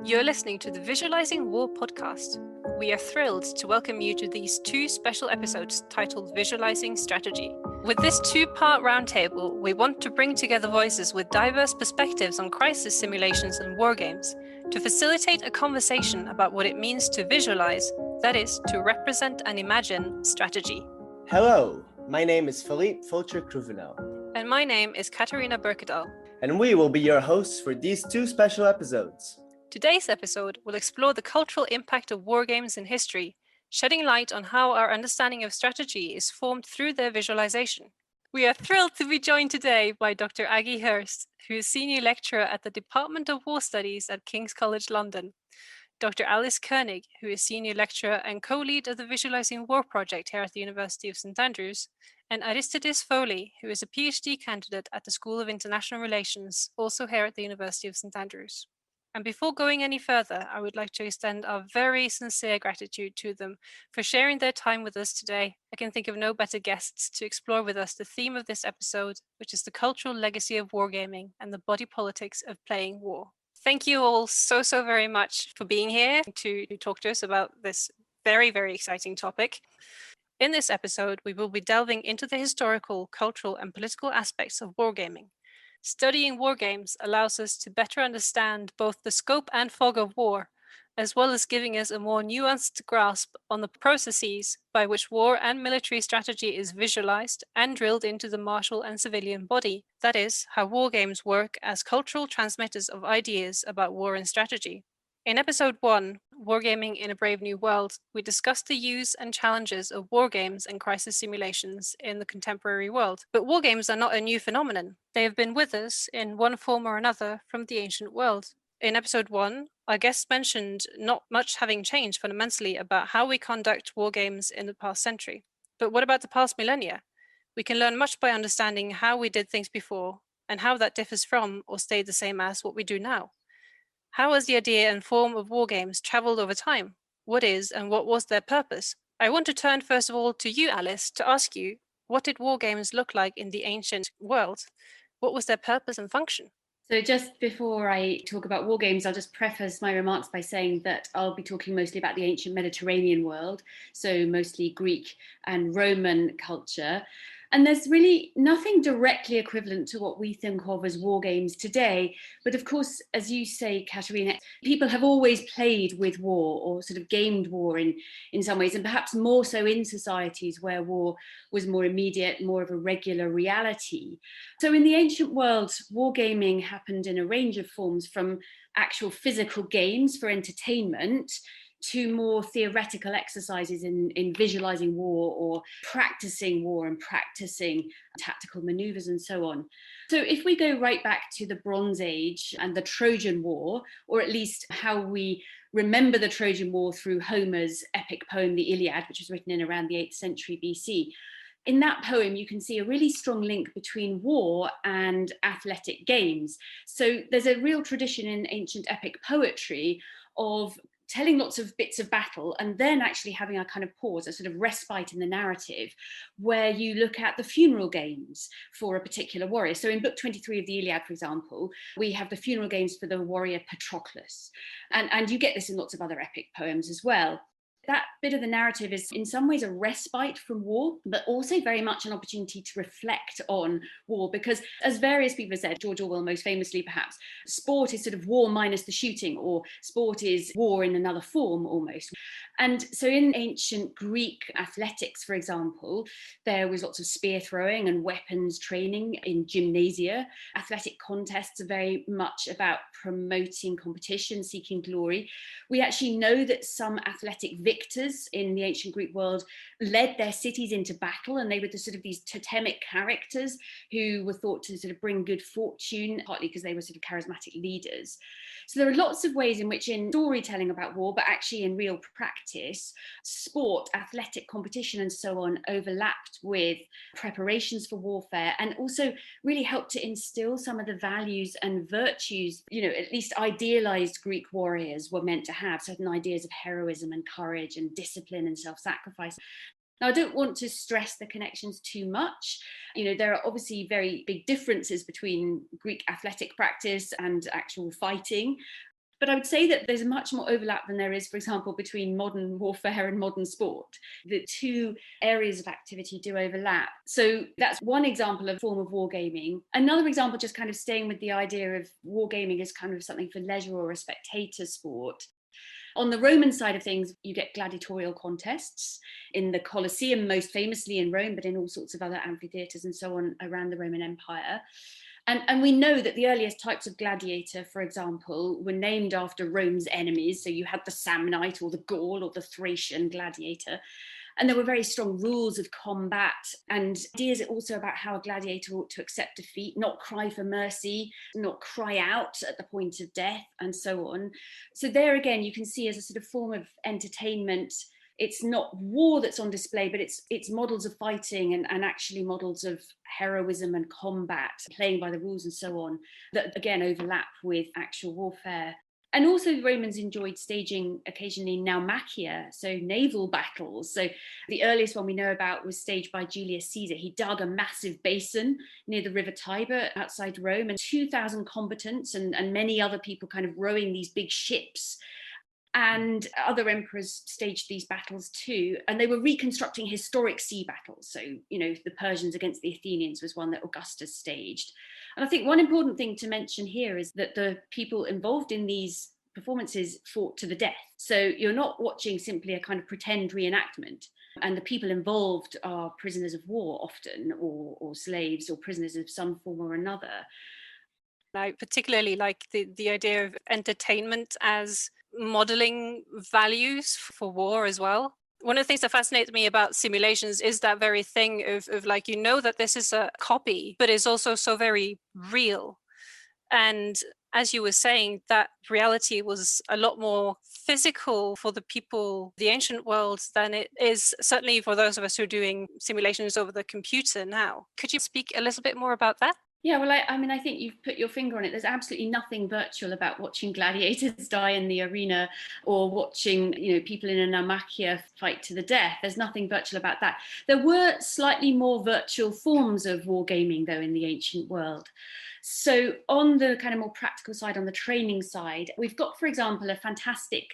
You're listening to the Visualising War podcast. We are thrilled to welcome you to these two special episodes titled Visualising Strategy. With this two-part roundtable, we want to bring together voices with diverse perspectives on crisis simulations and wargames to facilitate a conversation about what it means to visualize, that is, to represent and imagine strategy. Hello, my name is Philippe Fulcher-Cruvenel. And my name is Katarina Berkedal. And we will be your hosts for these two special episodes. Today's episode will explore the cultural impact of wargames in history, shedding light on how our understanding of strategy is formed through their visualization. We are thrilled to be joined today by Dr. Aggie Hurst, who is Senior Lecturer at the Department of War Studies at King's College London, Dr. Alice Koenig, who is Senior Lecturer and co-lead of the Visualising War project here at the University of St Andrews, and Aristides Foley, who is a PhD candidate at the School of International Relations, also here at the University of St Andrews. And before going any further, I would like to extend our very sincere gratitude to them for sharing their time with us today. I can think of no better guests to explore with us the theme of this episode, which is the cultural legacy of wargaming and the body politics of playing war. Thank you all so very much for being here to talk to us about this very, very exciting topic. In this episode, we will be delving into the historical, cultural, and political aspects of wargaming. Studying wargames allows us to better understand both the scope and fog of war, as well as giving us a more nuanced grasp on the processes by which war and military strategy is visualized and drilled into the martial and civilian body. That is, how wargames work as cultural transmitters of ideas about war and strategy. In episode 1, Wargaming in a Brave New World, we discussed the use and challenges of wargames and crisis simulations in the contemporary world. But wargames are not a new phenomenon. They have been with us in one form or another from the ancient world. In episode 1, our guests mentioned not much having changed fundamentally about how we conduct wargames in the past century. But what about the past millennia? We can learn much by understanding how we did things before and how that differs from or stayed the same as what we do now. How has the idea and form of wargames traveled over time? What is and what was their purpose? I want to turn first of all to you, Alice, to ask you, what did wargames look like in the ancient world? What was their purpose and function? So just before I talk about wargames, I'll just preface my remarks by saying that I'll be talking mostly about the ancient Mediterranean world, so mostly Greek and Roman culture. And there's really nothing directly equivalent to what we think of as war games today. But of course, as you say, Katerina, people have always played with war or sort of gamed war in some ways, and perhaps more so in societies where war was more immediate, more of a regular reality. So in the ancient world, wargaming happened in a range of forms, from actual physical games for entertainment to more theoretical exercises in visualizing war or practicing war and practicing tactical maneuvers and so on. So if we go right back to the Bronze Age and the Trojan War, or at least how we remember the Trojan War through Homer's epic poem, the Iliad, which was written in around the 8th century BC, in that poem, you can see a really strong link between war and athletic games. So there's a real tradition in ancient epic poetry of telling lots of bits of battle and then actually having a kind of pause, a sort of respite in the narrative, where you look at the funeral games for a particular warrior. So in book 23 of the Iliad, for example, we have the funeral games for the warrior Patroclus. And you get this in lots of other epic poems as well. That bit of the narrative is in some ways a respite from war, but also very much an opportunity to reflect on war, because as various people have said, George Orwell most famously perhaps, sport is sort of war minus the shooting, or sport is war in another form almost. And so in ancient Greek athletics, for example, there was lots of spear throwing and weapons training in gymnasia. Athletic contests are very much about promoting competition, seeking glory. We actually know that some athletic victors in the ancient Greek world led their cities into battle, and they were the sort of these totemic characters who were thought to sort of bring good fortune, partly because they were sort of charismatic leaders. So there are lots of ways in which, in storytelling about war, but actually in real practice, sport, athletic competition and so on overlapped with preparations for warfare, and also really helped to instill some of the values and virtues, at least idealized Greek warriors were meant to have, certain ideas of heroism and courage and discipline and self-sacrifice. Now, I don't want to stress the connections too much. There are obviously very big differences between Greek athletic practice and actual fighting. But I would say that there's much more overlap than there is, for example, between modern warfare and modern sport. The two areas of activity do overlap. So that's one example of a form of wargaming. Another example, just kind of staying with the idea of wargaming as kind of something for leisure or a spectator sport. On the Roman side of things, you get gladiatorial contests in the Colosseum, most famously in Rome, but in all sorts of other amphitheatres and so on around the Roman Empire. And we know that the earliest types of gladiator, for example, were named after Rome's enemies. So you had the Samnite or the Gaul or the Thracian gladiator. And there were very strong rules of combat and ideas also about how a gladiator ought to accept defeat, not cry for mercy, not cry out at the point of death, and so on. So there again, you can see as a sort of form of entertainment, it's not war that's on display, but it's models of fighting and actually models of heroism and combat, playing by the rules and so on, that again overlap with actual warfare. And also the Romans enjoyed staging occasionally naumachia, so naval battles. So the earliest one we know about was staged by Julius Caesar. He dug a massive basin near the river Tiber outside Rome, and 2,000 combatants and many other people kind of rowing these big ships. And other emperors staged these battles too. And they were reconstructing historic sea battles. So, the Persians against the Athenians was one that Augustus staged. And I think one important thing to mention here is that the people involved in these performances fought to the death. So you're not watching simply a kind of pretend reenactment. And the people involved are prisoners of war often, or slaves, or prisoners of some form or another. I particularly like the idea of entertainment as modeling values for war as well. One of the things that fascinates me about simulations is that very thing of that this is a copy, but it's also so very real. And as you were saying, that reality was a lot more physical for the people, the ancient world, than it is certainly for those of us who are doing simulations over the computer now. Could you speak a little bit more about that? Yeah, well, I think you've put your finger on it. There's absolutely nothing virtual about watching gladiators die in the arena or watching, people in a naumachia fight to the death. There's nothing virtual about that. There were slightly more virtual forms of wargaming, though, in the ancient world. So on the kind of more practical side, on the training side, we've got, for example, a fantastic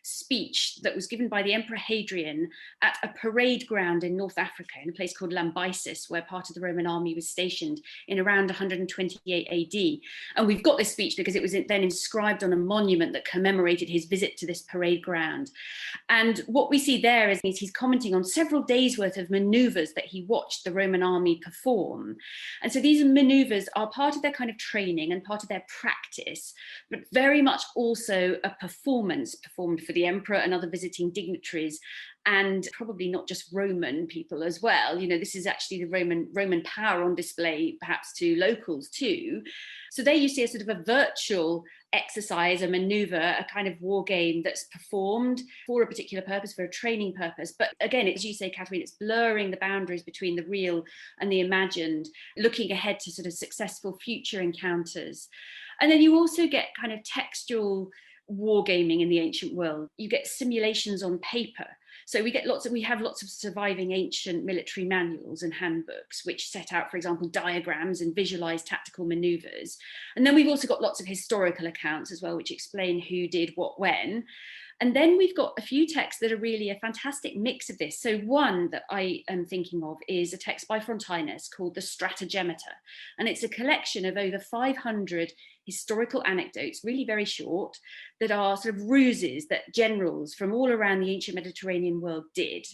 speech that was given by the Emperor Hadrian at a parade ground in North Africa, in a place called Lambysis, where part of the Roman army was stationed in around 128 AD. And we've got this speech because it was then inscribed on a monument that commemorated his visit to this parade ground. And what we see there is he's commenting on several days worth of maneuvers that he watched the Roman army perform. And so these maneuvers are part of their kind of training and part of their practice, but very much also a performance performed for the emperor and other visiting dignitaries, and probably not just Roman people as well. This is actually the Roman power on display, perhaps to locals too. So there you see a sort of a virtual exercise, a maneuver, a kind of war game that's performed for a particular purpose, for a training purpose. But again, as you say, Catherine, it's blurring the boundaries between the real and the imagined, looking ahead to sort of successful future encounters. And then you also get kind of textual wargaming in the ancient world. You get simulations on paper. So we have lots of surviving ancient military manuals and handbooks, which set out, for example, diagrams and visualize tactical maneuvers. And then we've also got lots of historical accounts as well, which explain who did what when. And then we've got a few texts that are really a fantastic mix of this. So one that I am thinking of is a text by Frontinus called the Stratagemata. And it's a collection of over 500 historical anecdotes, really very short, that are sort of ruses that generals from all around the ancient Mediterranean world did.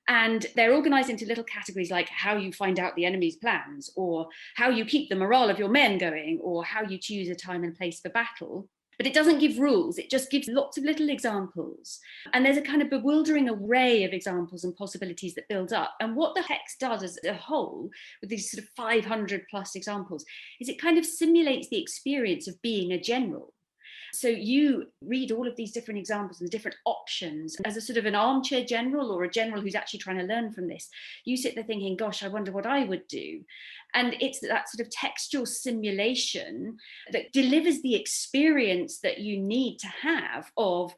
And they're organized into little categories like how you find out the enemy's plans, or how you keep the morale of your men going, or how you choose a time and place for battle. But it doesn't give rules, it just gives lots of little examples. And there's a kind of bewildering array of examples and possibilities that build up. And what the text does as a whole, with these sort of 500 plus examples, is it kind of simulates the experience of being a general. So you read all of these different examples and the different options as a sort of an armchair general, or a general who's actually trying to learn from this. You sit there thinking, gosh, I wonder what I would do. And it's that sort of textual simulation that delivers the experience that you need to have of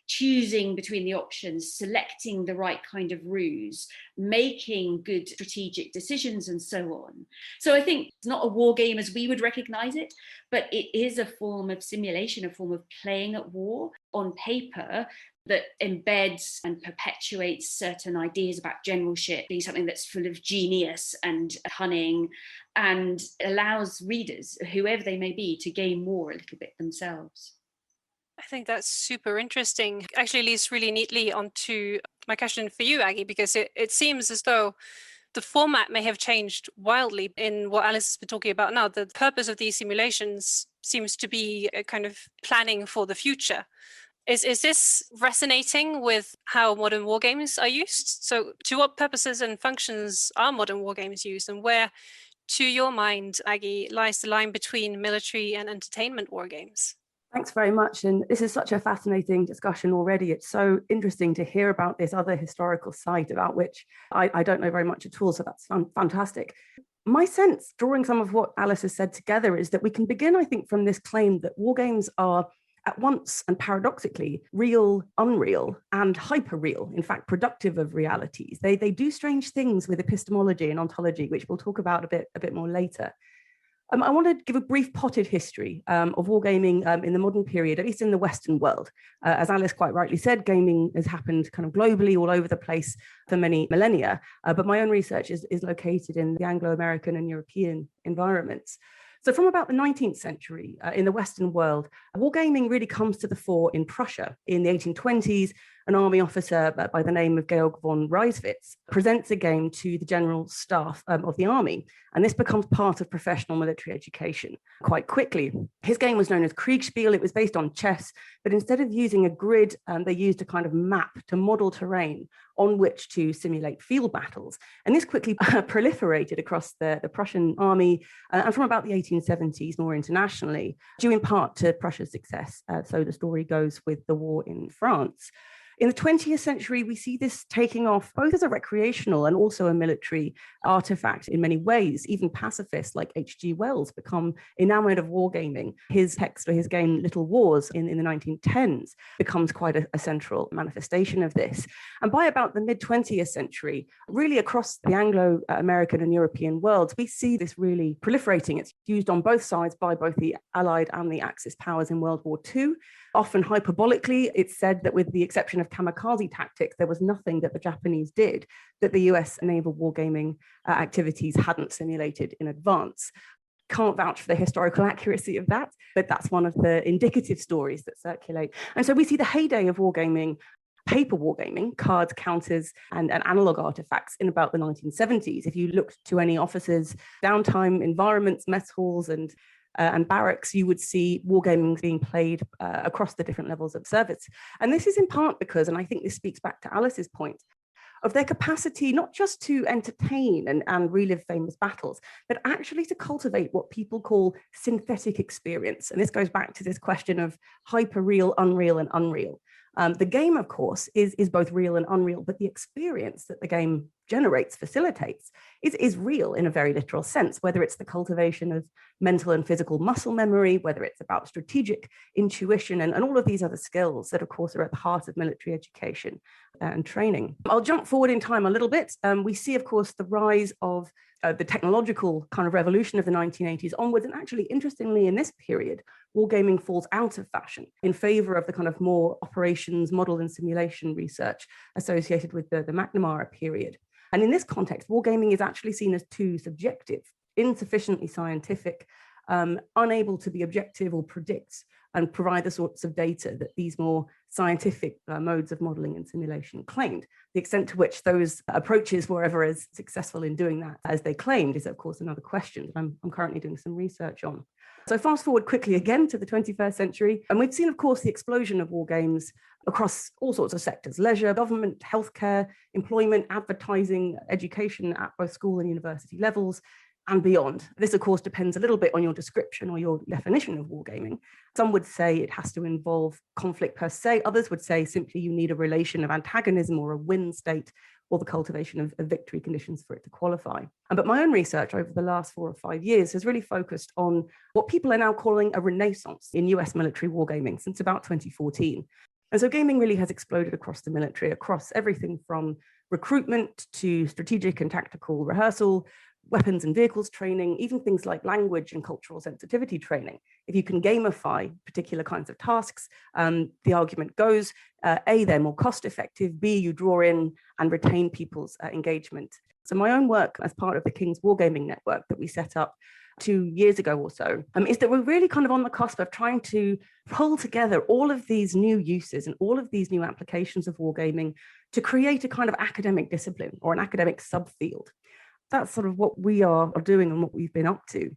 choosing between the options, selecting the right kind of ruse, making good strategic decisions, and so on. So I think it's not a war game as we would recognize it, but it is a form of simulation, a form of playing at war on paper that embeds and perpetuates certain ideas about generalship being something that's full of genius and cunning, and allows readers, whoever they may be, to gain more a little bit themselves. I think that's super interesting. Actually leads really neatly onto my question for you, Aggie, because it seems as though the format may have changed wildly in what Alice has been talking about now. The purpose of these simulations seems to be a kind of planning for the future. Is this resonating with how modern war games are used? So to what purposes and functions are modern war games used, and where, to your mind, Aggie, lies the line between military and entertainment war games? Thanks very much. And this is such a fascinating discussion already. It's so interesting to hear about this other historical site about which I don't know very much at all. So that's fantastic. My sense, drawing some of what Alice has said together, is that we can begin, I think, from this claim that war games are at once and paradoxically real, unreal, and hyper-real, in fact, productive of realities. They do strange things with epistemology and ontology, which we'll talk about a bit more later. I want to give a brief potted history of wargaming in the modern period, at least in the Western world. As Alice quite rightly said, gaming has happened kind of globally all over the place for many millennia, but my own research is located in the Anglo-American and European environments. So from about the 19th century in the Western world, wargaming really comes to the fore in Prussia. In the 1820s, an army officer by the name of Georg von Reiswitz presents a game to the general staff of the army, and this becomes part of professional military education quite quickly. His game was known as Kriegspiel. It was based on chess, but instead of using a grid, they used a kind of map to model terrain on which to simulate field battles. And this quickly proliferated across the Prussian army, and from about the 1870s more internationally, due in part to Prussia's success. So the story goes with the war in France. In the 20th century, we see this taking off both as a recreational and also a military artifact in many ways. Even pacifists like H.G. Wells become enamored of wargaming. His text or his game Little Wars in the 1910s becomes quite a central manifestation of this. And by about the mid-20th century, really across the Anglo-American and European worlds, we see this really proliferating. It's used on both sides by both the Allied and the Axis powers in World War II. Often hyperbolically, it's said that with the exception of kamikaze tactics, there was nothing that the Japanese did that the US naval wargaming activities hadn't simulated in advance. Can't vouch for the historical accuracy of that, but that's one of the indicative stories that circulate. And so we see the heyday of wargaming, paper wargaming, cards, counters, and analog artifacts in about the 1970s. If you looked to any offices, downtime environments, mess halls, and barracks, you would see wargaming being played across the different levels of service. And this is in part because, and I think this speaks back to Alice's point, of their capacity not just to entertain and relive famous battles, but actually to cultivate what people call synthetic experience. And this goes back to this question of hyper-real, unreal, and unreal. The game, of course, is both real and unreal, but the experience that the game generates, facilitates, is real in a very literal sense, whether it's the cultivation of mental and physical muscle memory, whether it's about strategic intuition and all of these other skills that, of course, are at the heart of military education and training. I'll jump forward in time a little bit. We see, of course, the rise of the technological kind of revolution of the 1980s onwards. And actually, interestingly, in this period, wargaming falls out of fashion in favor of the kind of more operations, model and simulation research associated with the McNamara period. And in this context, wargaming is actually seen as too subjective, insufficiently scientific, unable to be objective or predict and provide the sorts of data that these more scientific modes of modeling and simulation claimed. The extent to which those approaches were ever as successful in doing that as they claimed is, of course, another question that I'm currently doing some research on. So fast forward quickly again to the 21st century, and we've seen, of course, the explosion of war games across all sorts of sectors: leisure, government, healthcare, employment, advertising, education at both school and university levels, and beyond. This, of course, depends a little bit on your description or your definition of wargaming. Some would say it has to involve conflict per se. Others would say simply you need a relation of antagonism or a win state or the cultivation of victory conditions for it to qualify. But my own research over the last 4 or 5 years has really focused on what people are now calling a renaissance in US military wargaming since about 2014. And so gaming really has exploded across the military, across everything from recruitment to strategic and tactical rehearsal, weapons and vehicles training, even things like language and cultural sensitivity training. If you can gamify particular kinds of tasks, the argument goes, A, they're more cost effective, B, you draw in and retain people's engagement. So my own work as part of the King's Wargaming Network that we set up 2 years ago or so, is that we're really kind of on the cusp of trying to pull together all of these new uses and all of these new applications of wargaming to create a kind of academic discipline or an academic subfield. That's sort of what we are doing and what we've been up to.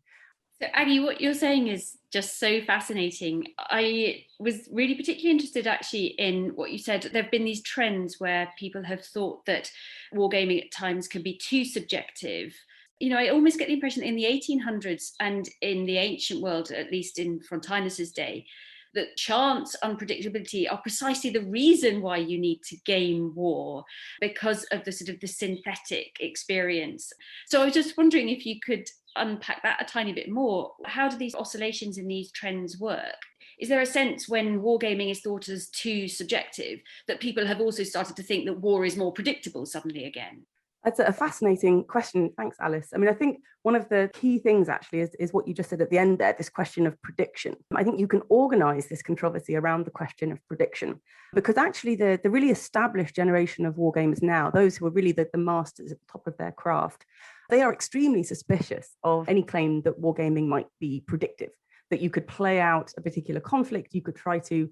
So Aggie, what you're saying is just so fascinating. I was really particularly interested actually in what you said. There have been these trends where people have thought that wargaming at times can be too subjective. You know, I almost get the impression in the 1800s and in the ancient world, at least in Frontinus's day, that chance, unpredictability are precisely the reason why you need to game war, because of the sort of the synthetic experience. So I was just wondering if you could unpack that a tiny bit more. How do these oscillations in these trends work? Is there a sense when wargaming is thought as too subjective that people have also started to think that war is more predictable suddenly again? That's a fascinating question. Thanks, Alice. I mean, I think one of the key things actually is what you just said at the end there, this question of prediction. I think you can organize this controversy around the question of prediction, because actually the really established generation of wargamers now, those who are really the masters at the top of their craft, they are extremely suspicious of any claim that wargaming might be predictive, that you could play out a particular conflict, you could try to,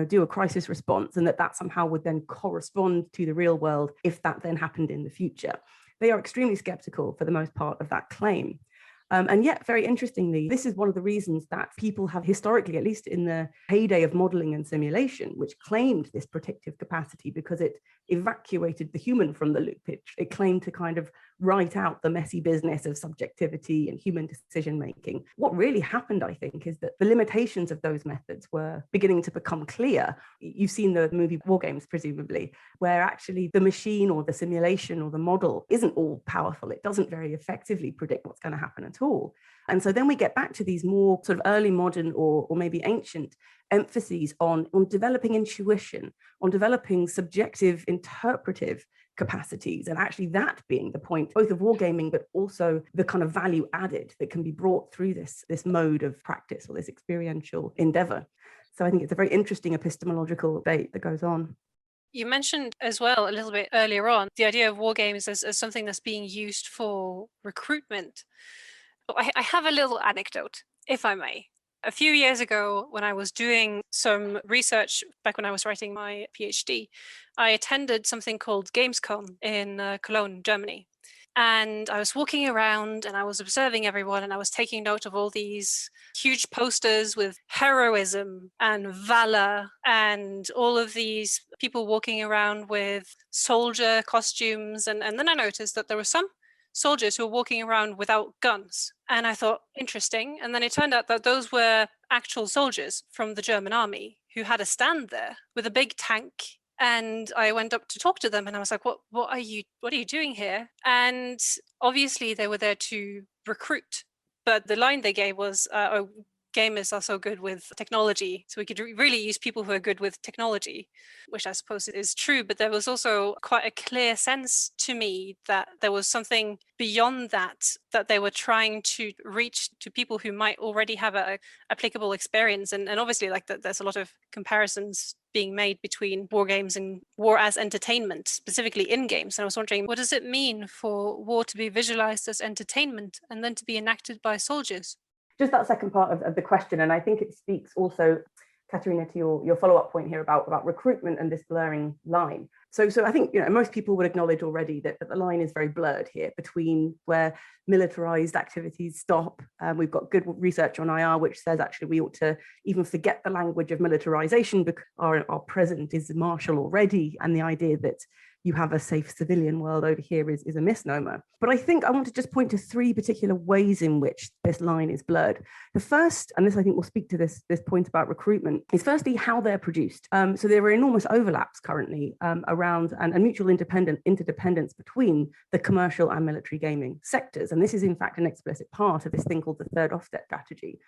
do a crisis response, and that somehow would then correspond to the real world if that then happened in the future. They are extremely skeptical for the most part of that claim. And yet, very interestingly, this is one of the reasons that people have historically, at least in the heyday of modeling and simulation, which claimed this predictive capacity because it evacuated the human from the loop. It claimed to kind of write out the messy business of subjectivity and human decision making. What really happened, I think, is that the limitations of those methods were beginning to become clear. You've seen the movie Wargames, presumably, where actually the machine or the simulation or the model isn't all powerful. It doesn't very effectively predict what's going to happen at all. And so then we get back to these more sort of early modern or maybe ancient emphases on developing intuition, on developing subjective interpretive capacities, and actually that being the point both of wargaming but also the kind of value added that can be brought through this mode of practice or this experiential endeavor. So I think it's a very interesting epistemological debate that goes on. You mentioned as well a little bit earlier on the idea of wargames as something that's being used for recruitment. I have a little anecdote, if I may. A few years ago, when I was doing some research, back when I was writing my PhD, I attended something called Gamescom in Cologne, Germany. And I was walking around and I was observing everyone, and I was taking note of all these huge posters with heroism and valor and all of these people walking around with soldier costumes. And then I noticed that there were some soldiers who were walking around without guns. And I thought, interesting. And then it turned out that those were actual soldiers from the German army who had a stand there with a big tank. And I went up to talk to them and I was like, what are you doing here? And obviously they were there to recruit. But the line they gave was, gamers are so good with technology, so we could really use people who are good with technology, which I suppose is true. But there was also quite a clear sense to me that there was something beyond that they were trying to reach to people who might already have a applicable experience. And obviously, like there's a lot of comparisons being made between war games and war as entertainment, specifically in games. And I was wondering, what does it mean for war to be visualized as entertainment and then to be enacted by soldiers? Just that second part of the question, and I think it speaks also, Katerina, to your follow-up point here about recruitment and this blurring line. So I think most people would acknowledge already that the line is very blurred here between where militarized activities stop. We've got good research on IR which says actually we ought to even forget the language of militarization because our present is martial already, and the idea that you have a safe civilian world over here is a misnomer. But I think I want to just point to three particular ways in which this line is blurred. The first, and this I think will speak to this point about recruitment, is firstly how they're produced. So there are enormous overlaps currently around and mutual interdependence between the commercial and military gaming sectors. And this is in fact an explicit part of this thing called the third offset strategy.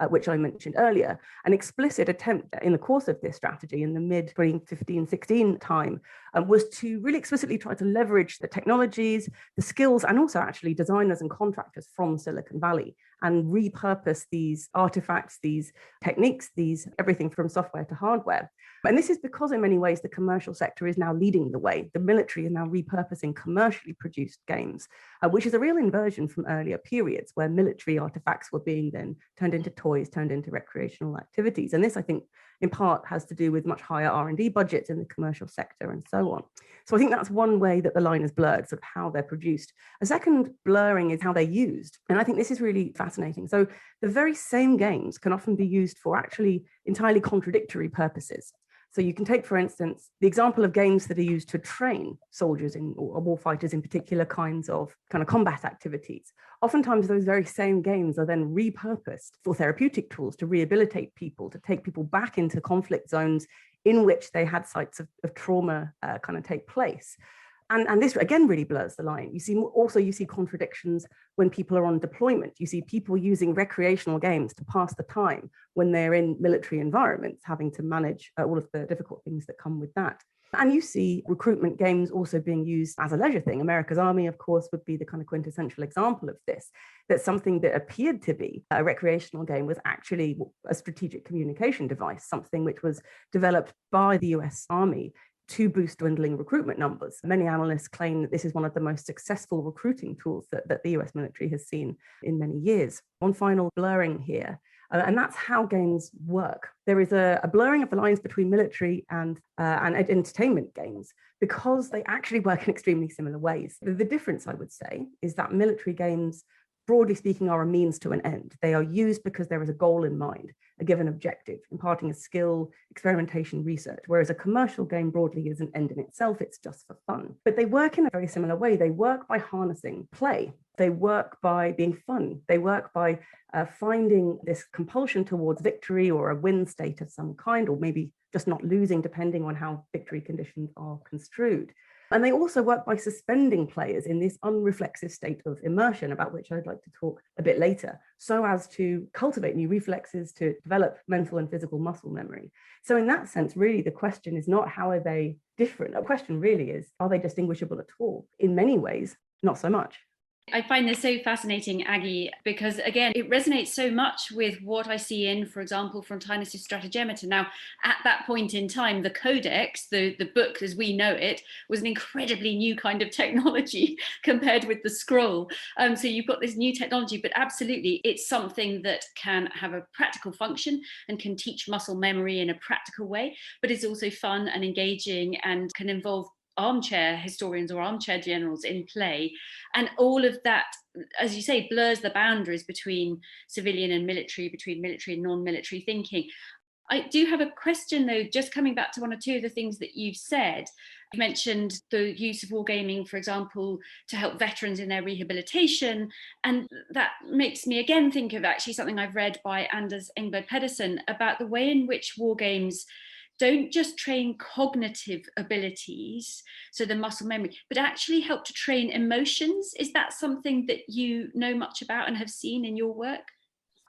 which I mentioned earlier. An explicit attempt in the course of this strategy in the mid-2015-16 time was to really explicitly try to leverage the technologies, the skills, and also actually designers and contractors from Silicon Valley, and repurpose these artifacts, these techniques, everything from software to hardware. And this is because in many ways the commercial sector is now leading the way. The military is now repurposing commercially produced games, which is a real inversion from earlier periods where military artifacts were being then turned into toys, turned into recreational activities. And this, I think, in part has to do with much higher R&D budgets in the commercial sector and so on. So I think that's one way that the line is blurred, sort of how they're produced. A second blurring is how they're used. And I think this is really fascinating. So the very same games can often be used for actually entirely contradictory purposes. So you can take, for instance, the example of games that are used to train soldiers or war fighters in particular kinds of kind of combat activities. Oftentimes those very same games are then repurposed for therapeutic tools to rehabilitate people, to take people back into conflict zones in which they had sites of trauma kind of take place. And this, again, really blurs the line. You see contradictions when people are on deployment. You see people using recreational games to pass the time when they're in military environments, having to manage all of the difficult things that come with that. And you see recruitment games also being used as a leisure thing. America's Army, of course, would be the kind of quintessential example of this, that something that appeared to be a recreational game was actually a strategic communication device, something which was developed by the US Army to boost dwindling recruitment numbers. Many analysts claim that this is one of the most successful recruiting tools that the US military has seen in many years. One final blurring here, and that's how games work. There is a blurring of the lines between military and entertainment games because they actually work in extremely similar ways. The difference, I would say, is that military games, broadly speaking, are a means to an end. They are used because there is a goal in mind, a given objective, imparting a skill, experimentation, research, whereas a commercial game broadly is an end in itself, it's just for fun. But they work in a very similar way. They work by harnessing play. They work by being fun. They work by finding this compulsion towards victory or a win state of some kind, or maybe just not losing, depending on how victory conditions are construed. And they also work by suspending players in this unreflexive state of immersion, about which I'd like to talk a bit later, so as to cultivate new reflexes, to develop mental and physical muscle memory. So in that sense, really, the question is not how are they different? The question really is, are they distinguishable at all? In many ways, not so much. I find this so fascinating, Aggie, because again, it resonates so much with what I see in, for example, Frontinus' Stratagemeter. Now, at that point in time, the codex, the book as we know it, was an incredibly new kind of technology compared with the scroll. So you've got this new technology, but absolutely, it's something that can have a practical function and can teach muscle memory in a practical way, but it's also fun and engaging and can involve armchair historians or armchair generals in play. And all of that, as you say, blurs the boundaries between civilian and military, between military and non-military thinking. I do have a question though, just coming back to one or two of the things that you've said. You mentioned the use of wargaming, for example, to help veterans in their rehabilitation. And that makes me again think of actually something I've read by Anders Engberg Pedersen about the way in which wargames don't just train cognitive abilities, so the muscle memory, but actually help to train emotions. Is that something that you know much about and have seen in your work?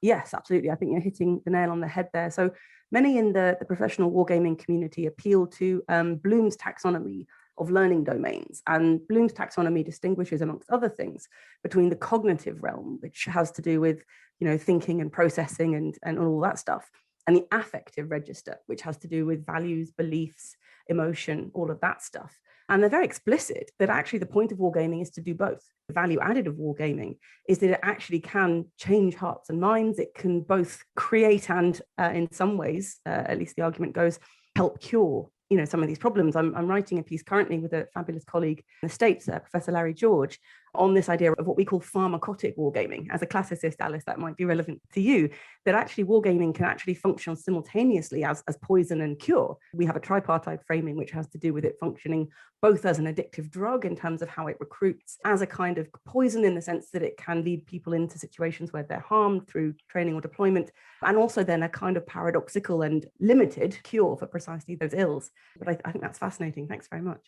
Yes, absolutely. I think you're hitting the nail on the head there. So many in the professional wargaming community appeal to Bloom's taxonomy of learning domains. And Bloom's taxonomy distinguishes, amongst other things, between the cognitive realm, which has to do with thinking and processing and all that stuff, and the affective register, which has to do with values, beliefs, emotion, all of that stuff. And they're very explicit that actually the point of wargaming is to do both. The value added of wargaming is that it actually can change hearts and minds. It can both create and, in some ways, at least the argument goes, help cure some of these problems. I'm writing a piece currently with a fabulous colleague in the States, Professor Larry George, on this idea of what we call pharmacotic wargaming. As a classicist, Alice, that might be relevant to you, that actually wargaming can actually function simultaneously as poison and cure. We have a tripartite framing which has to do with it functioning both as an addictive drug in terms of how it recruits, as a kind of poison in the sense that it can lead people into situations where they're harmed through training or deployment, and also then a kind of paradoxical and limited cure for precisely those ills. But I think that's fascinating. Thanks very much.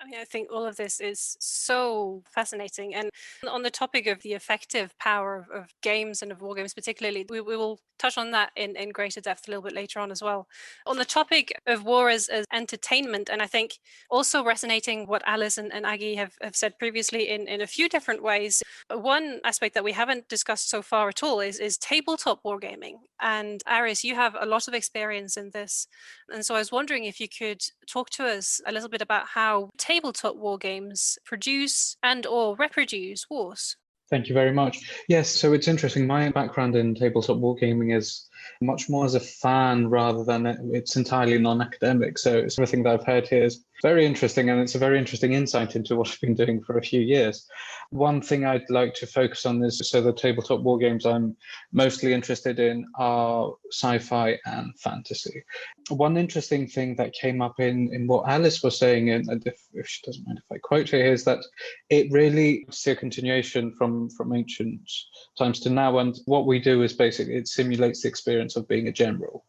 I mean, I think all of this is so fascinating. And on the topic of the effective power of games and of war games particularly, we will touch on that in greater depth a little bit later on as well. On the topic of war as entertainment, and I think also resonating what Alice and Aggie have said previously in a few different ways, one aspect that we haven't discussed so far at all is tabletop wargaming. And Aris, you have a lot of experience in this. And so I was wondering if you could talk to us a little bit about how tabletop war games produce and or reproduce wars. Thank you very much. Yes, so it's interesting. My background in tabletop wargaming is much more as a fan rather than it's entirely non-academic. So it's everything that I've heard here is very interesting, and it's a very interesting insight into what I've been doing for a few years. One thing I'd like to focus on is, so the tabletop war games I'm mostly interested in are sci-fi and fantasy. One interesting thing that came up in what Alice was saying, and if she doesn't mind if I quote her, is that it really is a continuation from ancient times to now. And what we do is basically it simulates the experience of being a general,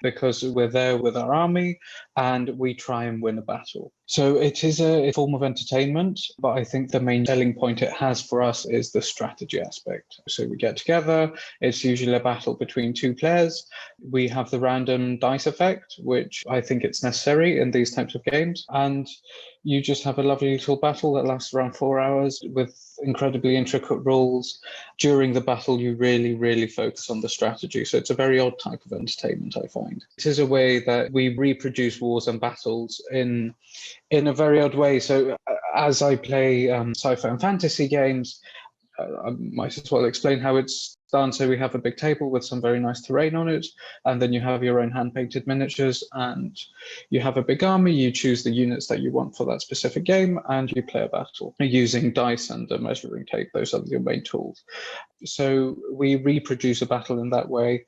because we're there with our army and we try and win a battle. So it is a form of entertainment, but I think the main selling point it has for us is the strategy aspect. So we get together, it's usually a battle between two players. We have the random dice effect, which I think it's necessary in these types of games. And you just have a lovely little battle that lasts around 4 hours with incredibly intricate rules. During the battle, you really, really focus on the strategy. So it's a very odd type of entertainment, I find. It is a way that we reproduce wars and battles in a very odd way. So as I play sci-fi and fantasy games, I might as well explain how it's done. So we have a big table with some very nice terrain on it, and then you have your own hand-painted miniatures, and you have a big army. You choose the units that you want for that specific game, and you play a battle using dice and a measuring tape. Those are your main tools. So we reproduce a battle in that way.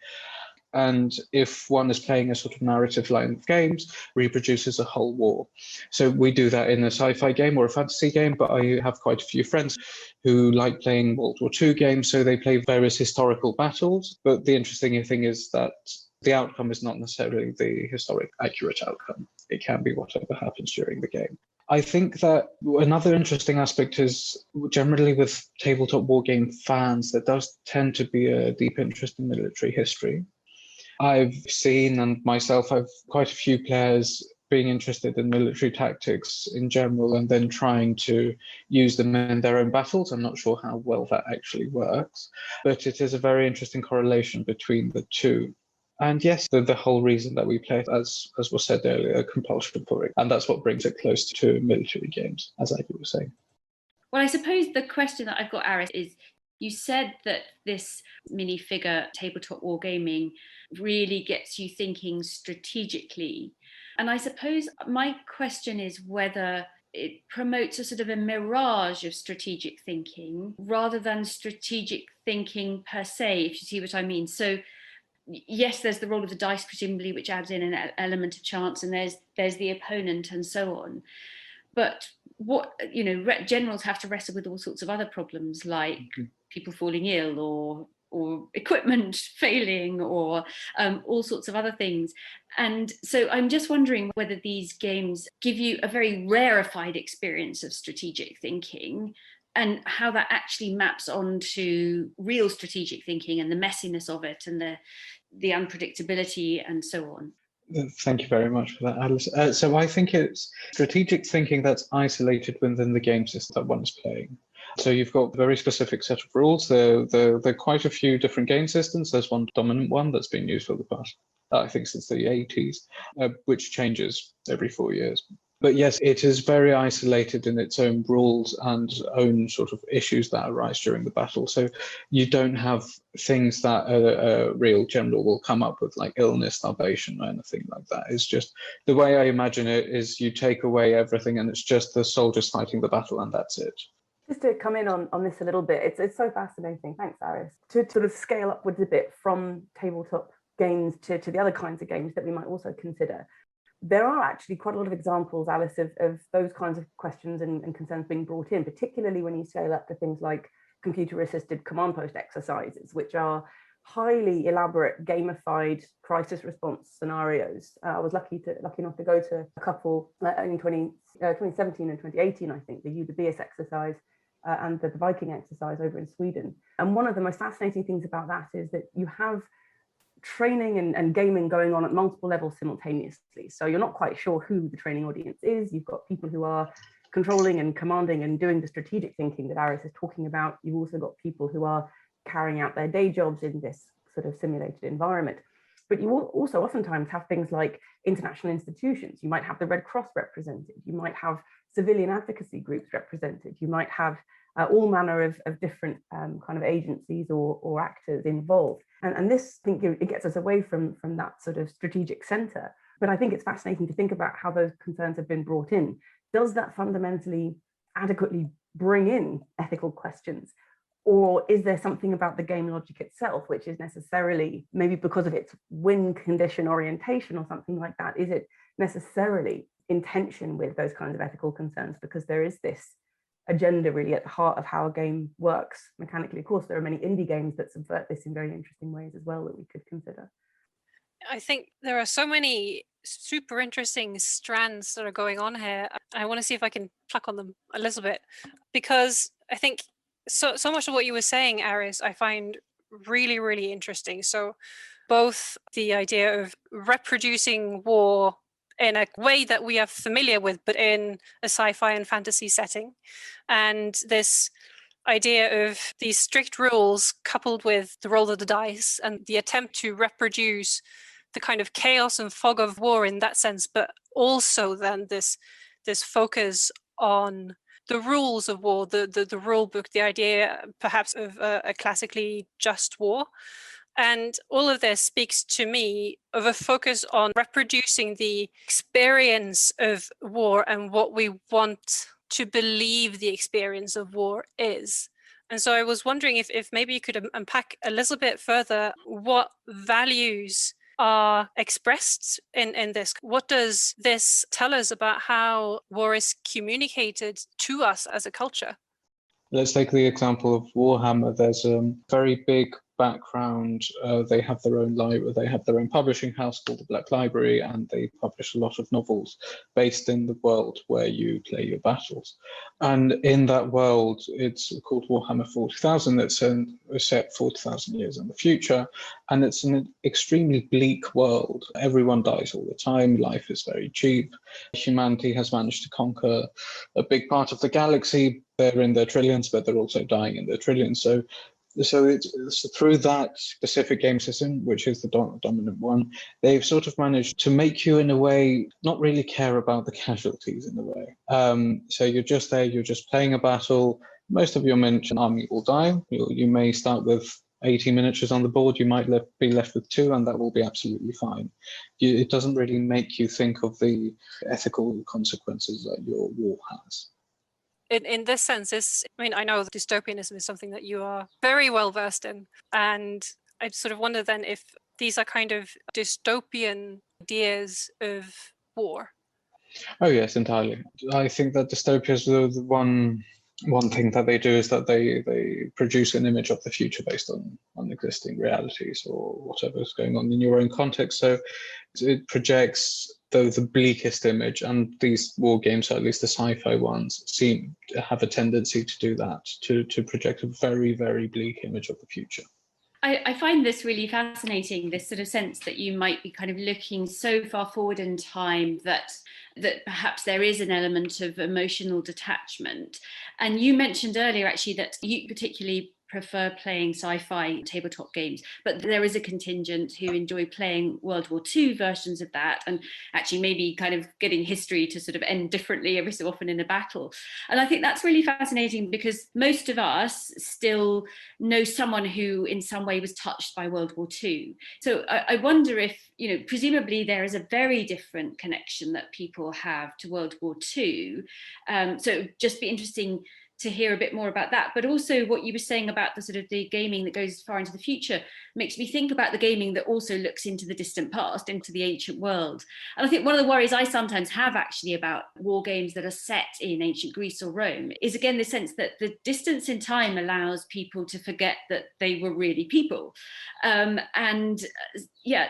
And if one is playing a sort of narrative line of games, reproduces a whole war. So we do that in a sci-fi game or a fantasy game, but I have quite a few friends who like playing World War II games, so they play various historical battles. But the interesting thing is that the outcome is not necessarily the historic accurate outcome. It can be whatever happens during the game. I think that another interesting aspect is generally with tabletop wargame fans, there does tend to be a deep interest in military history. I've seen, and myself, I've quite a few players being interested in military tactics in general and then trying to use them in their own battles. I'm not sure how well that actually works, but it is a very interesting correlation between the two. And yes, the whole reason that we play, as was said earlier, a compulsion for it. And that's what brings it close to military games, as I was saying. Well, I suppose the question that I've got, Aris, is you said that this minifigure tabletop wargaming really gets you thinking strategically. And I suppose my question is whether it promotes a sort of a mirage of strategic thinking rather than strategic thinking per se, if you see what I mean. So yes, there's the role of the dice, presumably, which adds in an element of chance, and there's the opponent and so on. But what, generals have to wrestle with all sorts of other problems, like people falling ill or equipment failing or all sorts of other things. And so I'm just wondering whether these games give you a very rarefied experience of strategic thinking and how that actually maps onto real strategic thinking and the messiness of it and the unpredictability and so on. Thank you very much for that, Alice. So I think it's strategic thinking that's isolated within the game system that one is playing. So you've got a very specific set of rules. There are quite a few different game systems. There's one dominant one that's been used for the past, I think, since the 80s, which changes every 4 years. But yes, it is very isolated in its own rules and own sort of issues that arise during the battle. So you don't have things that a real general will come up with, like illness, starvation, or anything like that. It's just the way I imagine it is you take away everything and it's just the soldiers fighting the battle and that's it. Just to come in on this a little bit, it's so fascinating. Thanks, Aris. To sort of scale upwards a bit from tabletop games to the other kinds of games that we might also consider. There are actually quite a lot of examples, Alice, of those kinds of questions and concerns being brought in, particularly when you scale up to things like computer-assisted command post exercises, which are highly elaborate gamified crisis response scenarios. I was lucky enough to go to a couple in 2017 and 2018, I think, the Utopias exercise and the Viking exercise over in Sweden. And one of the most fascinating things about that is that you have training and gaming going on at multiple levels simultaneously. So you're not quite sure who the training audience is. You've got people who are controlling and commanding and doing the strategic thinking that Aris is talking about. You've also got people who are carrying out their day jobs in this sort of simulated environment. But you also oftentimes have things like international institutions. You might have the Red Cross represented. You might have civilian advocacy groups represented. You might have all manner of different kind of agencies or actors involved. And this, I think, it gets us away from that sort of strategic center. But I think it's fascinating to think about how those concerns have been brought in. Does that fundamentally adequately bring in ethical questions? Or is there something about the game logic itself, which is necessarily, maybe because of its win condition orientation or something like that, is it necessarily in tension with those kinds of ethical concerns? Because there is this agenda really at the heart of how a game works mechanically. Of course, there are many indie games that subvert this in very interesting ways as well that we could consider. I think there are so many super interesting strands that are going on here. I want to see if I can pluck on them a little bit, because I think so much of what you were saying, Aris, I find really, really interesting. So both the idea of reproducing war in a way that we are familiar with, but in a sci-fi and fantasy setting, and this idea of these strict rules coupled with the roll of the dice and the attempt to reproduce the kind of chaos and fog of war in that sense, but also then this focus on the rules of war, the rule book, the idea perhaps of a classically just war. And all of this speaks to me of a focus on reproducing the experience of war and what we want to believe the experience of war is. And so I was wondering if maybe you could unpack a little bit further what values are expressed in this. What does this tell us about how war is communicated to us as a culture? Let's take the example of Warhammer. There's a very big background. They have their own library. They have their own publishing house called the Black Library, and they publish a lot of novels based in the world where you play your battles. And in that world, it's called Warhammer 40,000. It's set 40,000 years in the future, and it's an extremely bleak world. Everyone dies all the time. Life is very cheap. Humanity has managed to conquer a big part of the galaxy. They're in their trillions, but they're also dying in their trillions. So it's through that specific game system, which is the dominant one, they've sort of managed to make you, in a way, not really care about the casualties in a way. So you're just there, you're just playing a battle. Most of your miniature army will die. You may start with 80 miniatures on the board. You might be left with 2, and that will be absolutely fine. It doesn't really make you think of the ethical consequences that your war has. In this sense, I know dystopianism is something that you are very well versed in, and I sort of wonder then if these are kind of dystopian ideas of war. Oh yes, entirely. I think that dystopias, the one thing that they do is that they produce an image of the future based on existing realities or whatever is going on in your own context. So it projects the bleakest image, and these war games, or at least the sci-fi ones, seem to have a tendency to do that, to project a very, very bleak image of the future. I find this really fascinating, this sort of sense that you might be kind of looking so far forward in time that perhaps there is an element of emotional detachment. And you mentioned earlier, actually, that you particularly prefer playing sci-fi tabletop games, but there is a contingent who enjoy playing World War II versions of that, and actually maybe kind of getting history to sort of end differently every so often in a battle. And I think that's really fascinating, because most of us still know someone who in some way was touched by World War II. So I wonder if, presumably there is a very different connection that people have to World War II. So it'd just be interesting to hear a bit more about that. But also what you were saying about the sort of the gaming that goes far into the future makes me think about the gaming that also looks into the distant past, into the ancient world. And I think one of the worries I sometimes have actually about war games that are set in ancient Greece or Rome is, again, the sense that the distance in time allows people to forget that they were really people.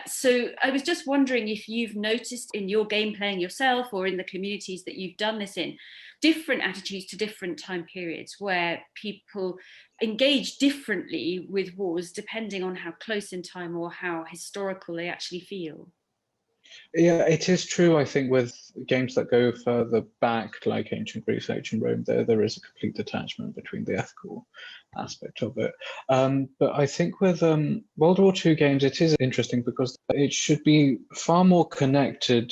So I was just wondering if you've noticed in your game playing yourself or in the communities that you've done this in, different attitudes to different time periods where people engage differently with wars depending on how close in time or how historical they actually feel. Yeah, it is true, I think, with games that go further back, like ancient Greece, ancient Rome, there is a complete detachment between the ethical aspect of it. But I think with World War II games, it is interesting because it should be far more connected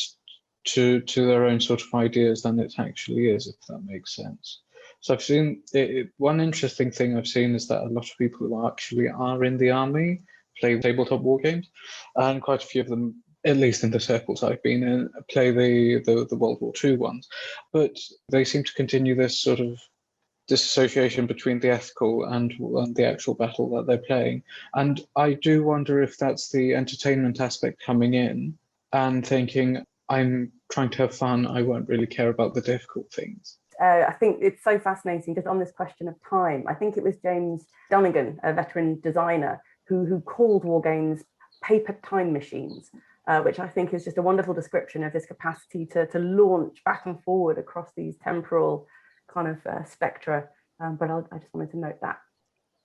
to their own sort of ideas than it actually is, if that makes sense. So I've seen one interesting thing I've seen is that a lot of people who actually are in the army play tabletop war games, and quite a few of them, at least in the circles I've been in, play the World War II ones. But they seem to continue this sort of disassociation between the ethical and the actual battle that they're playing. And I do wonder if that's the entertainment aspect coming in and thinking, I'm trying to have fun, I won't really care about the difficult things. I think it's so fascinating just on this question of time. I think it was James Dunnigan, a veteran designer, who called war games paper time machines, which I think is just a wonderful description of this capacity to launch back and forward across these temporal kind of spectra. But I just wanted to note that.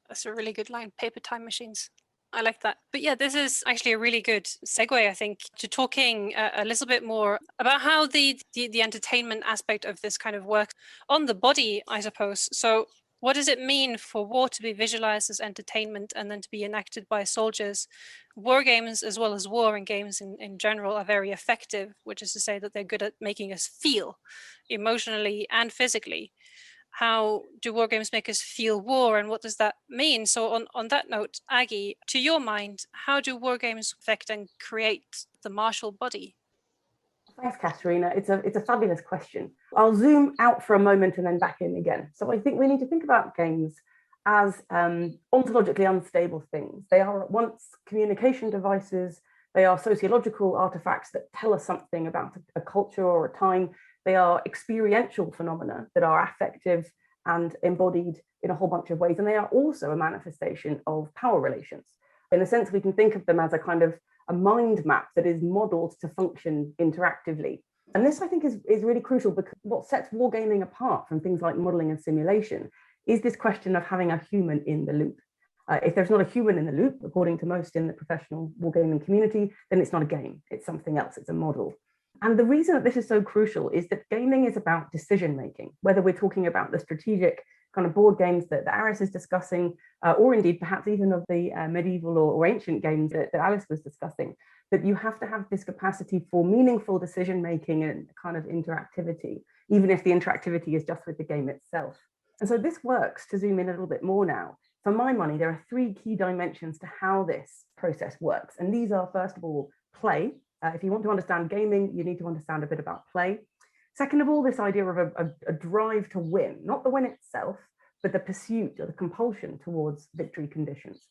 That's a really good line, paper time machines. I like that. But yeah, this is actually a really good segue, I think, to talking a little bit more about how the entertainment aspect of this kind of works on the body, I suppose. So what does it mean for war to be visualized as entertainment and then to be enacted by soldiers? War games, as well as war and games in general, are very effective, which is to say that they're good at making us feel emotionally and physically. How do war games make us feel war, and what does that mean? So on that note, Aggie, to your mind, how do war games affect and create the martial body? Thanks, Katerina. It's a fabulous question. I'll zoom out for a moment and then back in again. So I think we need to think about games as ontologically unstable things. They are at once communication devices, they are sociological artifacts that tell us something about a culture or a time. They are experiential phenomena that are affective and embodied in a whole bunch of ways. And they are also a manifestation of power relations. In a sense, we can think of them as a kind of a mind map that is modeled to function interactively. And this, I think, is really crucial, because what sets wargaming apart from things like modeling and simulation is this question of having a human in the loop. If there's not a human in the loop, according to most in the professional wargaming community, then it's not a game, it's something else, it's a model. And the reason that this is so crucial is that gaming is about decision making, whether we're talking about the strategic kind of board games that Aris is discussing, or indeed perhaps even of the medieval or ancient games that Alice was discussing, that you have to have this capacity for meaningful decision making and kind of interactivity, even if the interactivity is just with the game itself. And so this works, to zoom in a little bit more now. For my money, there are three key dimensions to how this process works. And these are, first of all, play. If you want to understand gaming, you need to understand a bit about play. Second of all, this idea of a drive to win, not the win itself, but the pursuit or the compulsion towards victory conditions.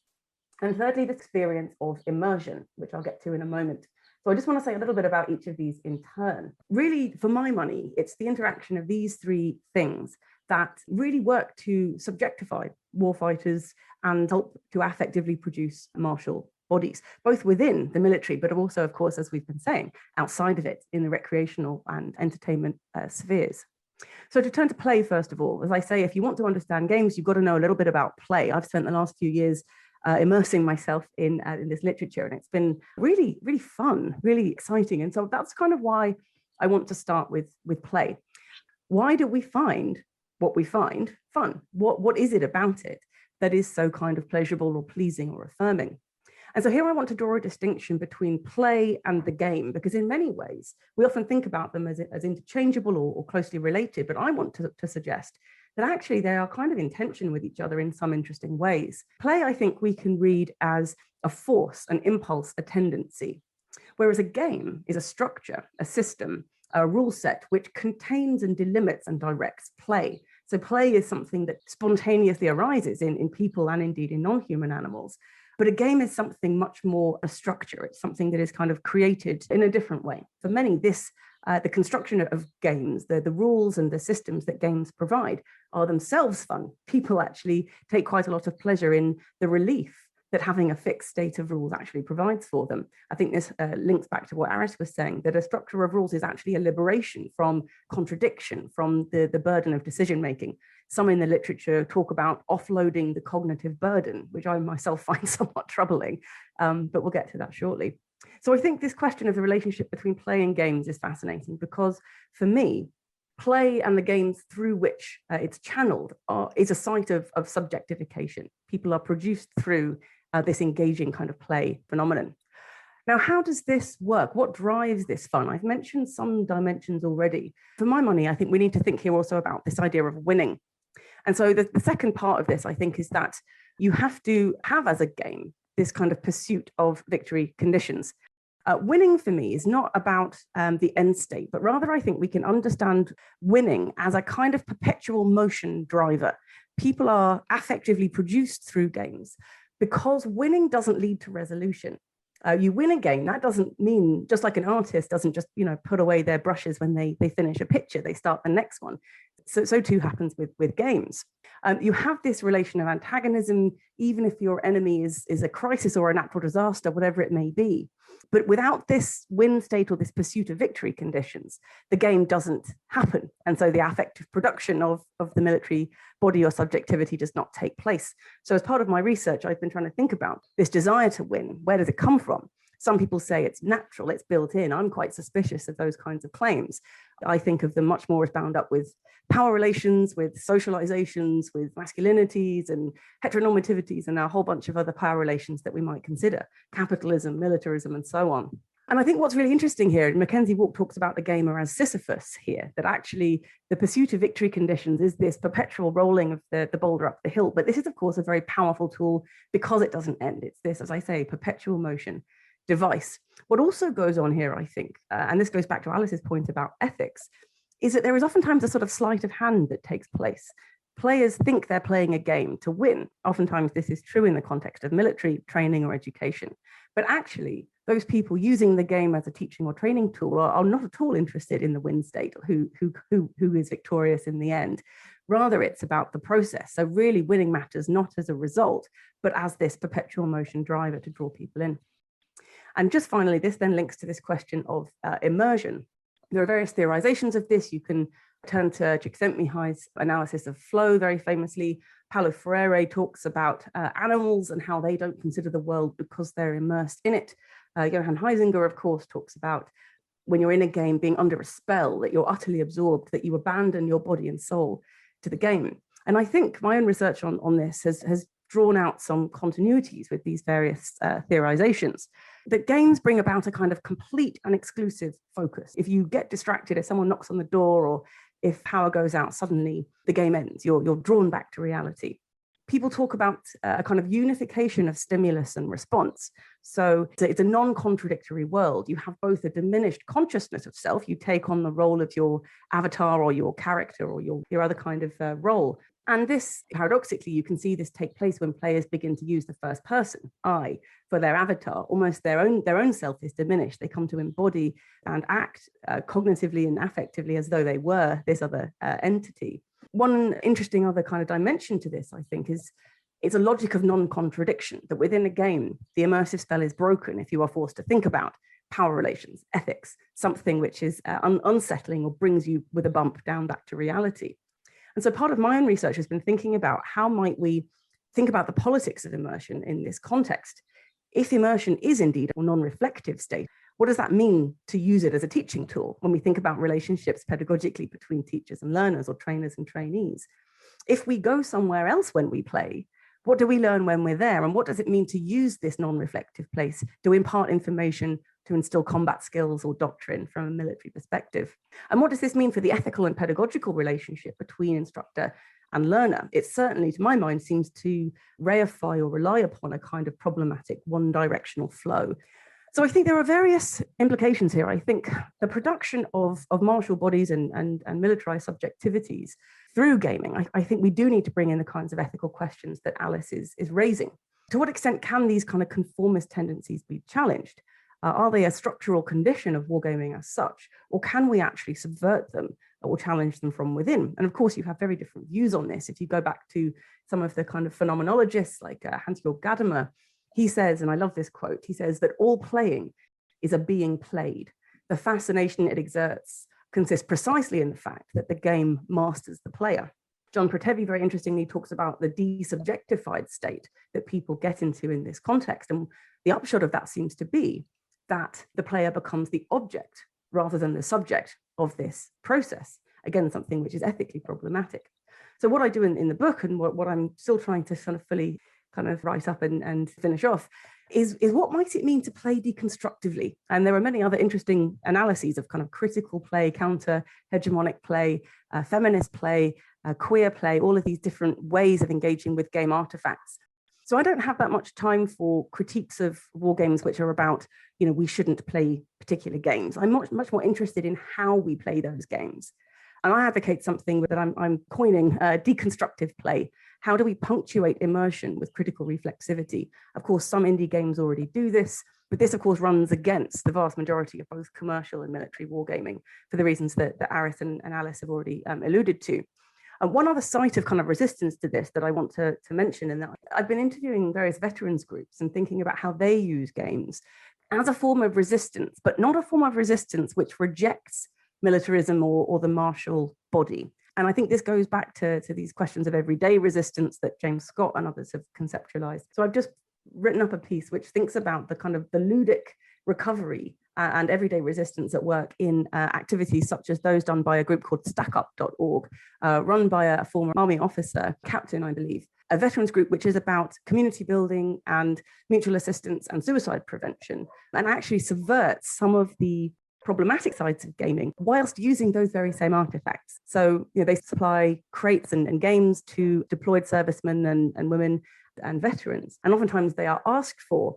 And thirdly, the experience of immersion, which I'll get to in a moment. So I just want to say a little bit about each of these in turn. Really, for my money, it's the interaction of these three things that really work to subjectify warfighters and help to affectively produce martial bodies, both within the military, but also, of course, as we've been saying, outside of it in the recreational and entertainment spheres. So to turn to play, first of all, as I say, if you want to understand games, you've got to know a little bit about play. I've spent the last few years immersing myself in this literature, and it's been really, really fun, really exciting. And so that's kind of why I want to start with play. Why do we find what we find fun? What is it about it that is so kind of pleasurable or pleasing or affirming? And so here I want to draw a distinction between play and the game, because in many ways, we often think about them as interchangeable or closely related, but I want to suggest that actually they are kind of in tension with each other in some interesting ways. Play, I think we can read as a force, an impulse, a tendency, whereas a game is a structure, a system, a rule set which contains and delimits and directs play. So play is something that spontaneously arises in people and indeed in non-human animals. But a game is something much more a structure. It's something that is kind of created in a different way. For many, the construction of games, the rules and the systems that games provide are themselves fun. People actually take quite a lot of pleasure in the relief that having a fixed state of rules actually provides for them. I think this links back to what Aris was saying, that a structure of rules is actually a liberation from contradiction, from the burden of decision making. Some in the literature talk about offloading the cognitive burden, which I myself find somewhat troubling, but we'll get to that shortly. So I think this question of the relationship between play and games is fascinating because for me, play and the games through which it's channeled is a site of subjectification. People are produced through this engaging kind of play phenomenon. Now, how does this work? What drives this fun? I've mentioned some dimensions already. For my money, I think we need to think here also about this idea of winning. And so the second part of this, I think, is that you have to have as a game this kind of pursuit of victory conditions. Winning for me is not about the end state, but rather I think we can understand winning as a kind of perpetual motion driver. People are affectively produced through games because winning doesn't lead to resolution. You win a game, that doesn't mean, just like an artist doesn't just put away their brushes when they finish a picture, they start the next one. So too happens with games. You have this relation of antagonism, even if your enemy is a crisis or a natural disaster, whatever it may be. But without this win state or this pursuit of victory conditions, the game doesn't happen. And so the affective production of the military body or subjectivity does not take place. So as part of my research, I've been trying to think about this desire to win. Where does it come from? Some people say it's natural, it's built in. I'm quite suspicious of those kinds of claims. I think of them much more as bound up with power relations, with socializations, with masculinities and heteronormativities, and a whole bunch of other power relations that we might consider, capitalism, militarism, and so on. And I think what's really interesting here, Mackenzie Walk talks about the gamer as Sisyphus here, that actually the pursuit of victory conditions is this perpetual rolling of the boulder up the hill. But this is, of course, a very powerful tool because it doesn't end. It's this, as I say, perpetual motion device. What also goes on here, I think, and this goes back to Alice's point about ethics, is that there is oftentimes a sort of sleight of hand that takes place. Players think they're playing a game to win. Oftentimes this is true in the context of military training or education. But actually, those people using the game as a teaching or training tool are not at all interested in the win state or who is victorious in the end. Rather, it's about the process. So really winning matters not as a result, but as this perpetual motion driver to draw people in. And just finally, this then links to this question of immersion. There are various theorizations of this. You can turn to Csikszentmihalyi's analysis of flow very famously. Paulo Freire talks about animals and how they don't consider the world because they're immersed in it. Johann Huizinga, of course, talks about when you're in a game being under a spell, that you're utterly absorbed, that you abandon your body and soul to the game. And I think my own research on this has drawn out some continuities with these various theorizations. That games bring about a kind of complete and exclusive focus. If you get distracted, if someone knocks on the door or if power goes out, suddenly the game ends. You're drawn back to reality. People talk about a kind of unification of stimulus and response. So it's a non-contradictory world. You have both a diminished consciousness of self. You take on the role of your avatar or your character or your other kind of role. And this, paradoxically, you can see this take place when players begin to use the first person, I, for their avatar. Almost their own self is diminished. They come to embody and act cognitively and affectively as though they were this other entity. One interesting other kind of dimension to this, I think, is it's a logic of non-contradiction, that within a game, the immersive spell is broken if you are forced to think about power relations, ethics, something which is unsettling or brings you with a bump down back to reality. And so part of my own research has been thinking about how might we think about the politics of immersion in this context. If immersion is indeed a non-reflective state, what does that mean to use it as a teaching tool when we think about relationships pedagogically between teachers and learners or trainers and trainees? If we go somewhere else when we play, what do we learn when we're there? And what does it mean to use this non-reflective place to impart information, to instill combat skills or doctrine from a military perspective? And what does this mean for the ethical and pedagogical relationship between instructor and learner? It certainly, to my mind, seems to reify or rely upon a kind of problematic one-directional flow. So I think there are various implications here. I think the production of martial bodies and militarized subjectivities through gaming, I think we do need to bring in the kinds of ethical questions that Alice is raising. To what extent can these kind of conformist tendencies be challenged? Are they a structural condition of wargaming as such, or can we actually subvert them or challenge them from within? And of course, you have very different views on this. If you go back to some of the kind of phenomenologists like Hans-Georg Gadamer, he says, and I love this quote, he says that all playing is a being played. The fascination it exerts consists precisely in the fact that the game masters the player. John Protevi very interestingly talks about the desubjectified state that people get into in this context. And the upshot of that seems to be that the player becomes the object rather than the subject of this process. Again, something which is ethically problematic. So what I do in the book, and what I'm still trying to sort of fully kind of write up and finish off, is what might it mean to play deconstructively? And there are many other interesting analyses of kind of critical play, counter-hegemonic play, feminist play, queer play, all of these different ways of engaging with game artifacts. So I don't have that much time for critiques of war games which are about, we shouldn't play particular games. I'm much more interested in how we play those games. And I advocate something that I'm coining deconstructive play. How do we punctuate immersion with critical reflexivity? Of course, some indie games already do this, but this, of course, runs against the vast majority of both commercial and military wargaming for the reasons that Aris and Alice have already alluded to. One other site of kind of resistance to this that I want to mention, and that I've been interviewing various veterans groups and thinking about how they use games as a form of resistance, but not a form of resistance which rejects militarism or the martial body. And I think this goes back to these questions of everyday resistance that James Scott and others have conceptualized. So I've just written up a piece which thinks about the kind of the ludic recovery and everyday resistance at work in activities such as those done by a group called stackup.org, run by a former army officer, captain, I believe, a veterans group which is about community building and mutual assistance and suicide prevention, and actually subverts some of the problematic sides of gaming whilst using those very same artifacts. So they supply crates and games to deployed servicemen and women and veterans. And oftentimes they are asked for,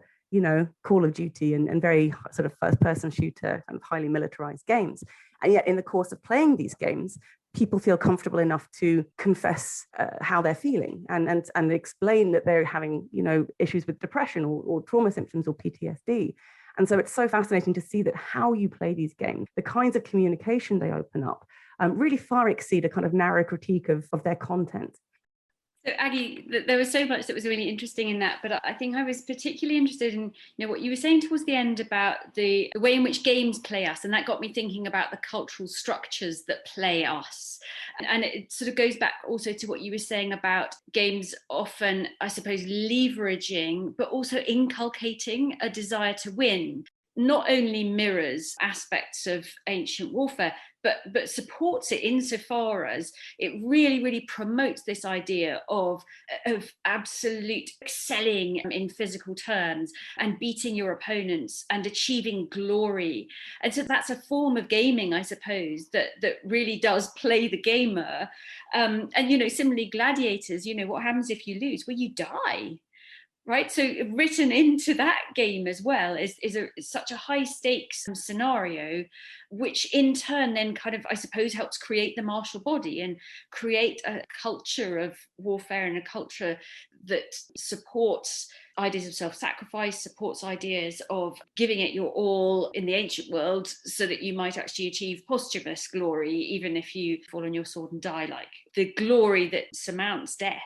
Call of Duty and very sort of first-person shooter and highly militarized games. And yet in the course of playing these games, people feel comfortable enough to confess how they're feeling and explain that they're having, issues with depression or trauma symptoms or PTSD. And so it's so fascinating to see that how you play these games, the kinds of communication they open up, really far exceed a kind of narrow critique of their content. So Aggie, there was so much that was really interesting in that, but I think I was particularly interested in what you were saying towards the end about the way in which games play us, and that got me thinking about the cultural structures that play us. And it sort of goes back also to what you were saying about games often, I suppose, leveraging, but also inculcating a desire to win. Not only mirrors aspects of ancient warfare, but supports it insofar as it really, really promotes this idea of absolute excelling in physical terms and beating your opponents and achieving glory. And so that's a form of gaming, I suppose, that really does play the gamer. And, similarly, Gladiators, what happens if you lose? Well, you die. Right, so written into that game as well is such a high stakes scenario, which in turn then kind of, I suppose, helps create the martial body and create a culture of warfare and a culture that supports ideas of self-sacrifice, supports ideas of giving it your all in the ancient world so that you might actually achieve posthumous glory, even if you fall on your sword and die, like the glory that surmounts death.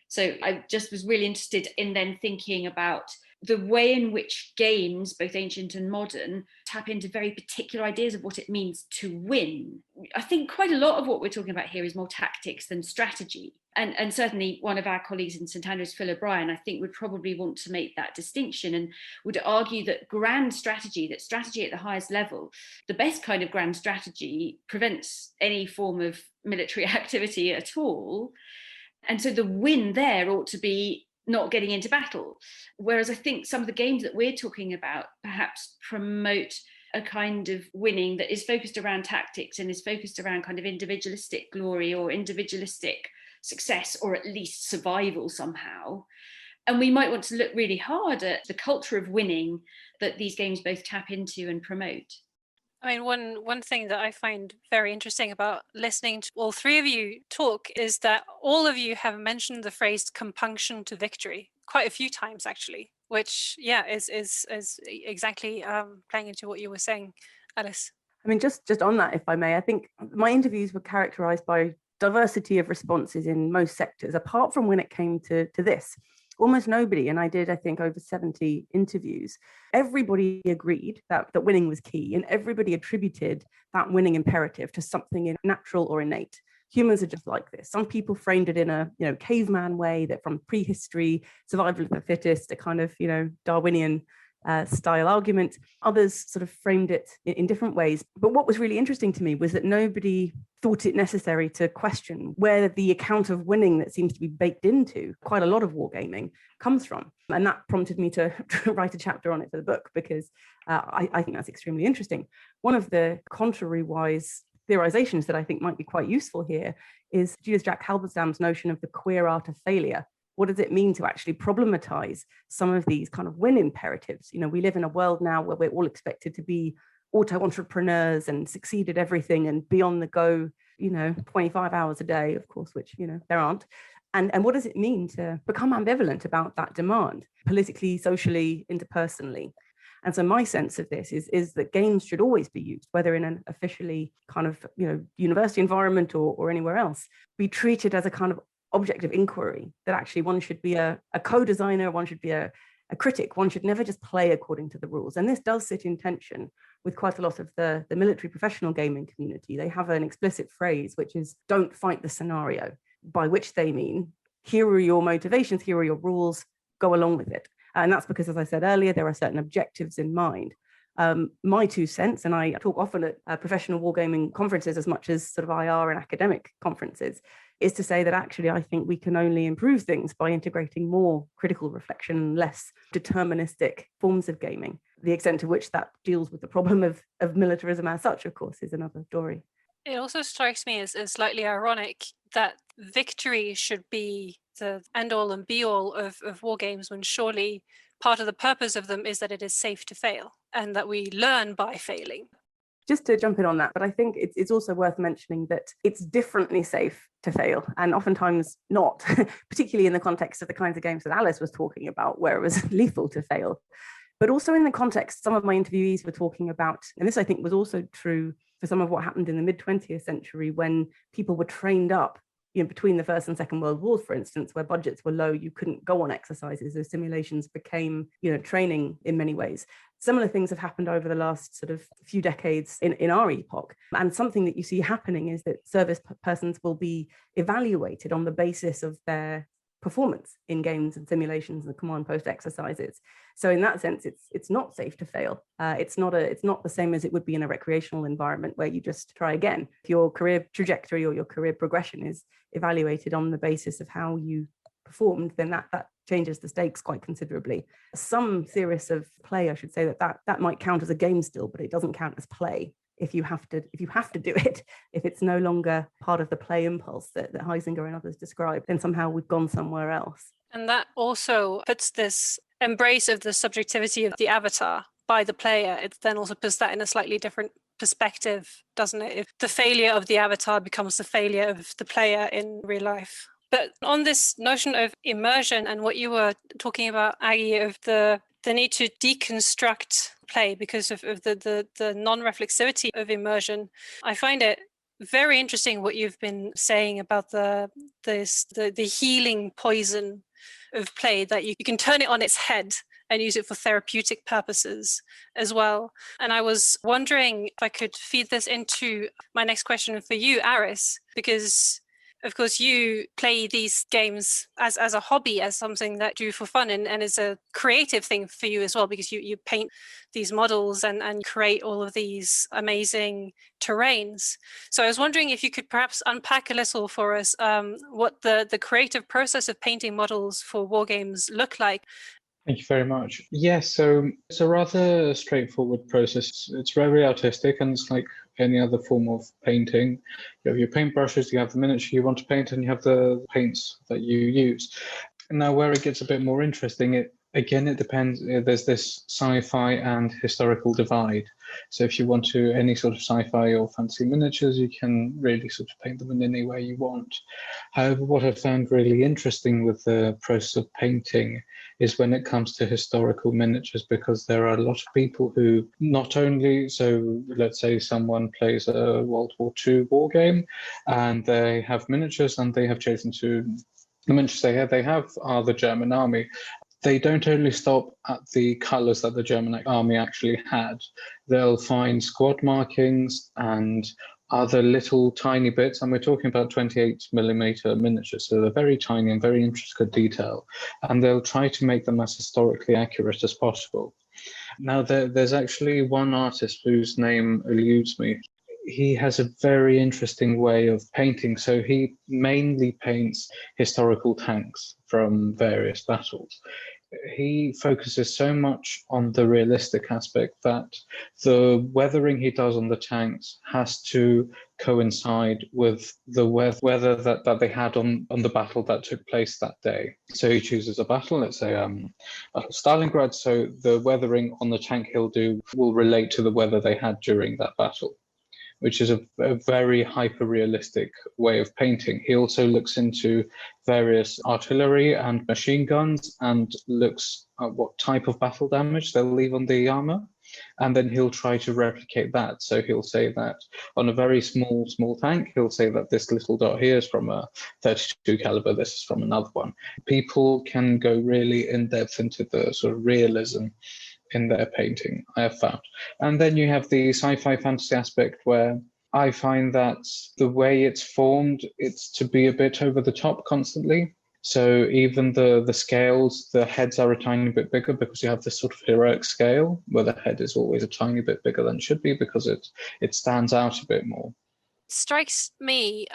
So I just was really interested in then thinking about the way in which games, both ancient and modern, tap into very particular ideas of what it means to win. I think quite a lot of what we're talking about here is more tactics than strategy. And certainly one of our colleagues in St Andrews, Phil O'Brien, I think would probably want to make that distinction and would argue that grand strategy, that strategy at the highest level, the best kind of grand strategy prevents any form of military activity at all. And so the win there ought to be not getting into battle. Whereas I think some of the games that we're talking about perhaps promote a kind of winning that is focused around tactics and is focused around kind of individualistic glory or individualistic success, or at least survival somehow. And we might want to look really hard at the culture of winning that these games both tap into and promote. I mean, one thing that I find very interesting about listening to all three of you talk is that all of you have mentioned the phrase compunction to victory quite a few times, actually, which, yeah, is exactly playing into what you were saying, Alice. I mean, just on that, if I may, I think my interviews were characterized by diversity of responses in most sectors, apart from when it came to this. Almost nobody, and I did, I think, over 70 interviews, everybody agreed that winning was key, and everybody attributed that winning imperative to something natural or innate. Humans are just like this. Some people framed it in a caveman way, that from prehistory, survival of the fittest, a kind of Darwinian style argument. Others sort of framed it in different ways. But what was really interesting to me was that nobody thought it necessary to question where the account of winning that seems to be baked into quite a lot of wargaming comes from. And that prompted me to write a chapter on it for the book, because I think that's extremely interesting. One of the contrary-wise theorizations that I think might be quite useful here is Julius Jack Halberstam's notion of the queer art of failure. What does it mean to actually problematize some of these kind of win imperatives? We live in a world now where we're all expected to be auto entrepreneurs and succeed at everything and be on the go, 25 hours a day, of course, which, there aren't. And what does it mean to become ambivalent about that demand, politically, socially, interpersonally? And so my sense of this is that games should always be used, whether in an officially kind of, university environment or anywhere else, be treated as a kind of object of inquiry, that actually one should be a co-designer, one should be a critic, one should never just play according to the rules. And this does sit in tension with quite a lot of the military professional gaming community. They have an explicit phrase, which is don't fight the scenario, by which they mean, here are your motivations, here are your rules, go along with it. And that's because, as I said earlier, there are certain objectives in mind. My 2 cents, and I talk often at professional wargaming conferences as much as sort of IR and academic conferences, is to say that actually I think we can only improve things by integrating more critical reflection, less deterministic forms of gaming. The extent to which that deals with the problem of militarism as such, of course, is another story. It also strikes me as slightly ironic that victory should be the end-all and be-all of war games, when surely part of the purpose of them is that it is safe to fail and that we learn by failing. Just to jump in on that, but I think it's also worth mentioning that it's differently safe to fail, and oftentimes not, particularly in the context of the kinds of games that Alice was talking about, where it was lethal to fail. But also in the context, some of my interviewees were talking about, and this I think was also true for some of what happened in the mid-20th century, when people were trained up, between the First and Second World Wars, for instance, where budgets were low, you couldn't go on exercises. Those simulations became, training in many ways. Similar things have happened over the last sort of few decades in our epoch. And something that you see happening is that service persons will be evaluated on the basis of their performance in games and simulations and command post exercises. So in that sense, it's not safe to fail. It's not the same as it would be in a recreational environment where you just try again. If your career trajectory or your career progression is evaluated on the basis of how you performed, then that changes the stakes quite considerably. Some theorists of play, I should say, that might count as a game still, but it doesn't count as play. If you have to do it, if it's no longer part of the play impulse that Heisinger and others describe, then somehow we've gone somewhere else. And that also puts this embrace of the subjectivity of the avatar by the player. It then also puts that in a slightly different perspective, doesn't it? If the failure of the avatar becomes the failure of the player in real life. But on this notion of immersion and what you were talking about, Aggie, of the need to deconstruct play because of the non-reflexivity of immersion, I find it very interesting what you've been saying about the healing poison of play, that you can turn it on its head and use it for therapeutic purposes as well. And I was wondering if I could feed this into my next question for you, Aris, because of course, you play these games as a hobby, as something that you do for fun, and it's a creative thing for you as well, because you paint these models and create all of these amazing terrains. So I was wondering if you could perhaps unpack a little for us what the creative process of painting models for war games look like. Thank you very much. Yes, so it's a rather straightforward process. It's very artistic, and it's like any other form of painting. You have your paintbrushes, you have the miniature you want to paint, and you have the paints that you use. And now where it gets a bit more interesting, Again, it depends. There's this sci-fi and historical divide. So if you want to any sort of sci-fi or fantasy miniatures, you can really sort of paint them in any way you want. However, what I found really interesting with the process of painting is when it comes to historical miniatures, because there are a lot of people who not only, so let's say someone plays a World War II war game and they have miniatures and they have chosen to, the miniatures they have are the German army. They don't only stop at the colours that the German army actually had. They'll find squad markings and other little tiny bits, and we're talking about 28mm miniatures, so they're very tiny and very intricate detail, and they'll try to make them as historically accurate as possible. Now, there's actually one artist whose name eludes me. He has a very interesting way of painting. So he mainly paints historical tanks from various battles. He focuses so much on the realistic aspect that the weathering he does on the tanks has to coincide with the weather that they had on the battle that took place that day. So he chooses a battle, let's say Stalingrad, so the weathering on the tank he'll do will relate to the weather they had during that battle, which is a very hyper-realistic way of painting. He also looks into various artillery and machine guns and looks at what type of battle damage they'll leave on the armor. And then he'll try to replicate that. So he'll say that on a very small tank, he'll say that this little dot here is from a 32 caliber, this is from another one. People can go really in depth into the sort of realism in their painting, I have found. And then you have the sci-fi fantasy aspect, where I find that the way it's formed, it's to be a bit over the top constantly. So even the scales, the heads are a tiny bit bigger because you have this sort of heroic scale where the head is always a tiny bit bigger than it should be because it stands out a bit more. It strikes me,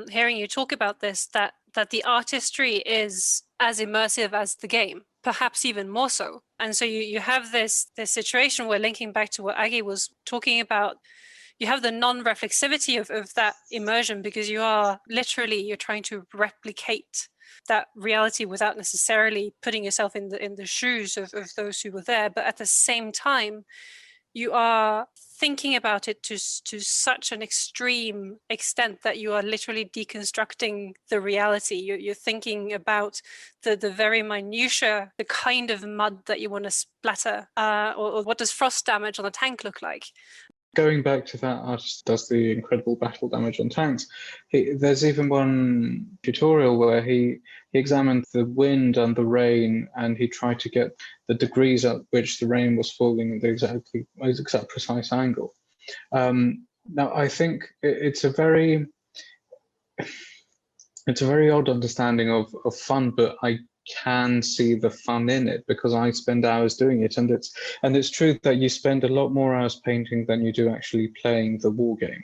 hearing you talk about this, that the artistry is as immersive as the game, perhaps even more so. And so you have this situation where, linking back to what Aggie was talking about, you have the non-reflexivity of that immersion, because you're trying to replicate that reality without necessarily putting yourself in the shoes of those who were there. But at the same time, you are thinking about it to such an extreme extent that you are literally deconstructing the reality. You're thinking about the very minutiae, the kind of mud that you want to splatter, or what does frost damage on a tank look like. Going back to that artist does the incredible battle damage on tanks, there's even one tutorial where he examined the wind and the rain, and he tried to get the degrees at which the rain was falling at the exact precise angle. Now, I think it's a very odd understanding of fun, but I can see the fun in it because I spend hours doing it, and it's true that you spend a lot more hours painting than you do actually playing the war game.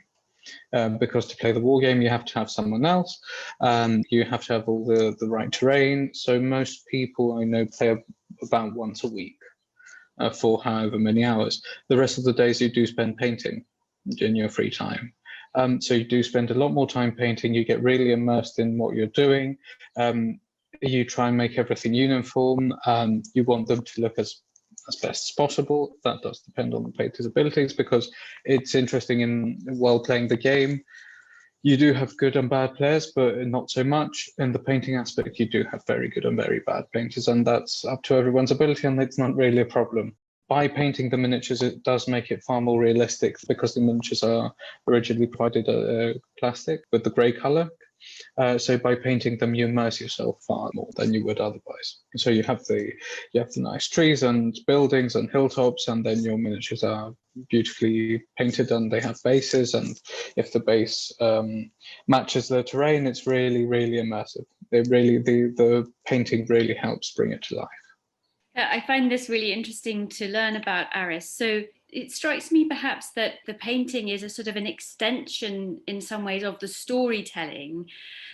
Because to play the war game, you have to have someone else, you have to have all the right terrain. So most people I know play about once a week for however many hours. The rest of the days you do spend painting in your free time. So you do spend a lot more time painting. You get really immersed in what you're doing. You try and make everything uniform. You want them to look as best as possible. That does depend on the painter's abilities, because it's interesting while playing the game, you do have good and bad players, but not so much. In the painting aspect, you do have very good and very bad painters, and that's up to everyone's ability, and it's not really a problem. By painting the miniatures, it does make it far more realistic, because the miniatures are originally provided plastic with the grey colour. So by painting them, you immerse yourself far more than you would otherwise. So you have the nice trees and buildings and hilltops, and then your miniatures are beautifully painted and they have bases. And if the base matches the terrain, it's really, really immersive. The painting really helps bring it to life. I find this really interesting to learn about, Aris. So It strikes me perhaps that the painting is a sort of an extension in some ways of the storytelling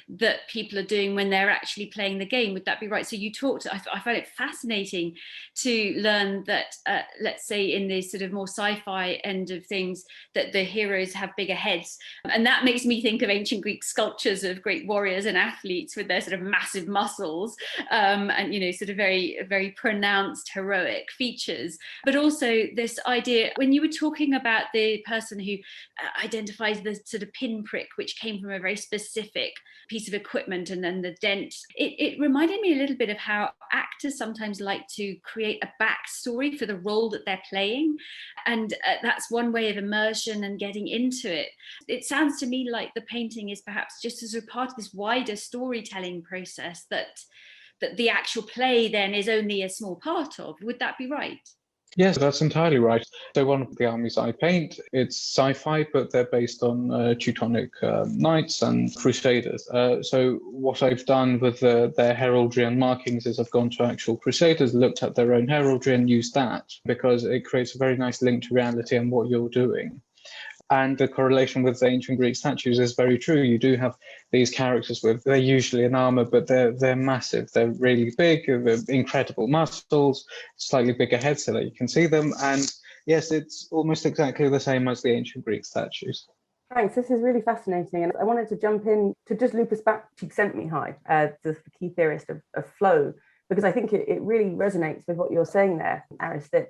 that people are doing when they're actually playing the game. Would that be right? So you talked, I find it fascinating to learn that, let's say in the sort of more sci-fi end of things, that the heroes have bigger heads. And that makes me think of ancient Greek sculptures of great warriors and athletes with their sort of massive muscles and, you know, sort of very, very pronounced heroic features. But also this idea, when you were talking about the person who identifies the sort of pinprick, which came from a very specific piece of equipment, and then the dent, it reminded me a little bit of how actors sometimes like to create a backstory for the role that they're playing, and that's one way of immersion and getting into it. It sounds to me like the painting is perhaps just as a part of this wider storytelling process that the actual play then is only a small part of. Would that be right? Yes, that's entirely right. So one of the armies I paint, it's sci-fi, but they're based on Teutonic knights and crusaders. So what I've done with their heraldry and markings is I've gone to actual crusaders, looked at their own heraldry and used that, because it creates a very nice link to reality and what you're doing. And the correlation with the ancient Greek statues is very true. You do have these characters they're usually in armor, but they're massive. They're really big, they're incredible muscles, slightly bigger heads so that you can see them. And yes, it's almost exactly the same as the ancient Greek statues. Thanks, this is really fascinating. And I wanted to jump in to just loop us back to Csikszentmihalyi, the key theorist of flow, because I think it really resonates with what you're saying there, Aris, that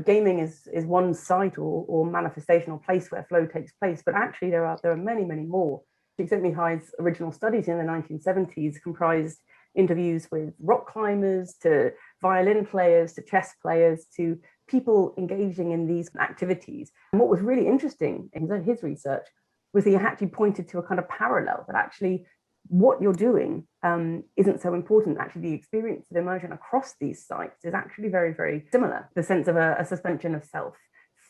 gaming is one site or manifestation or place where flow takes place, but actually there are many, many more. Csikszentmihalyi's original studies in the 1970s comprised interviews with rock climbers, to violin players, to chess players, to people engaging in these activities. And what was really interesting in his research was he actually pointed to a kind of parallel, that actually what you're doing isn't so important. Actually, the experience of immersion across these sites is actually very, very similar. The sense of a suspension of self,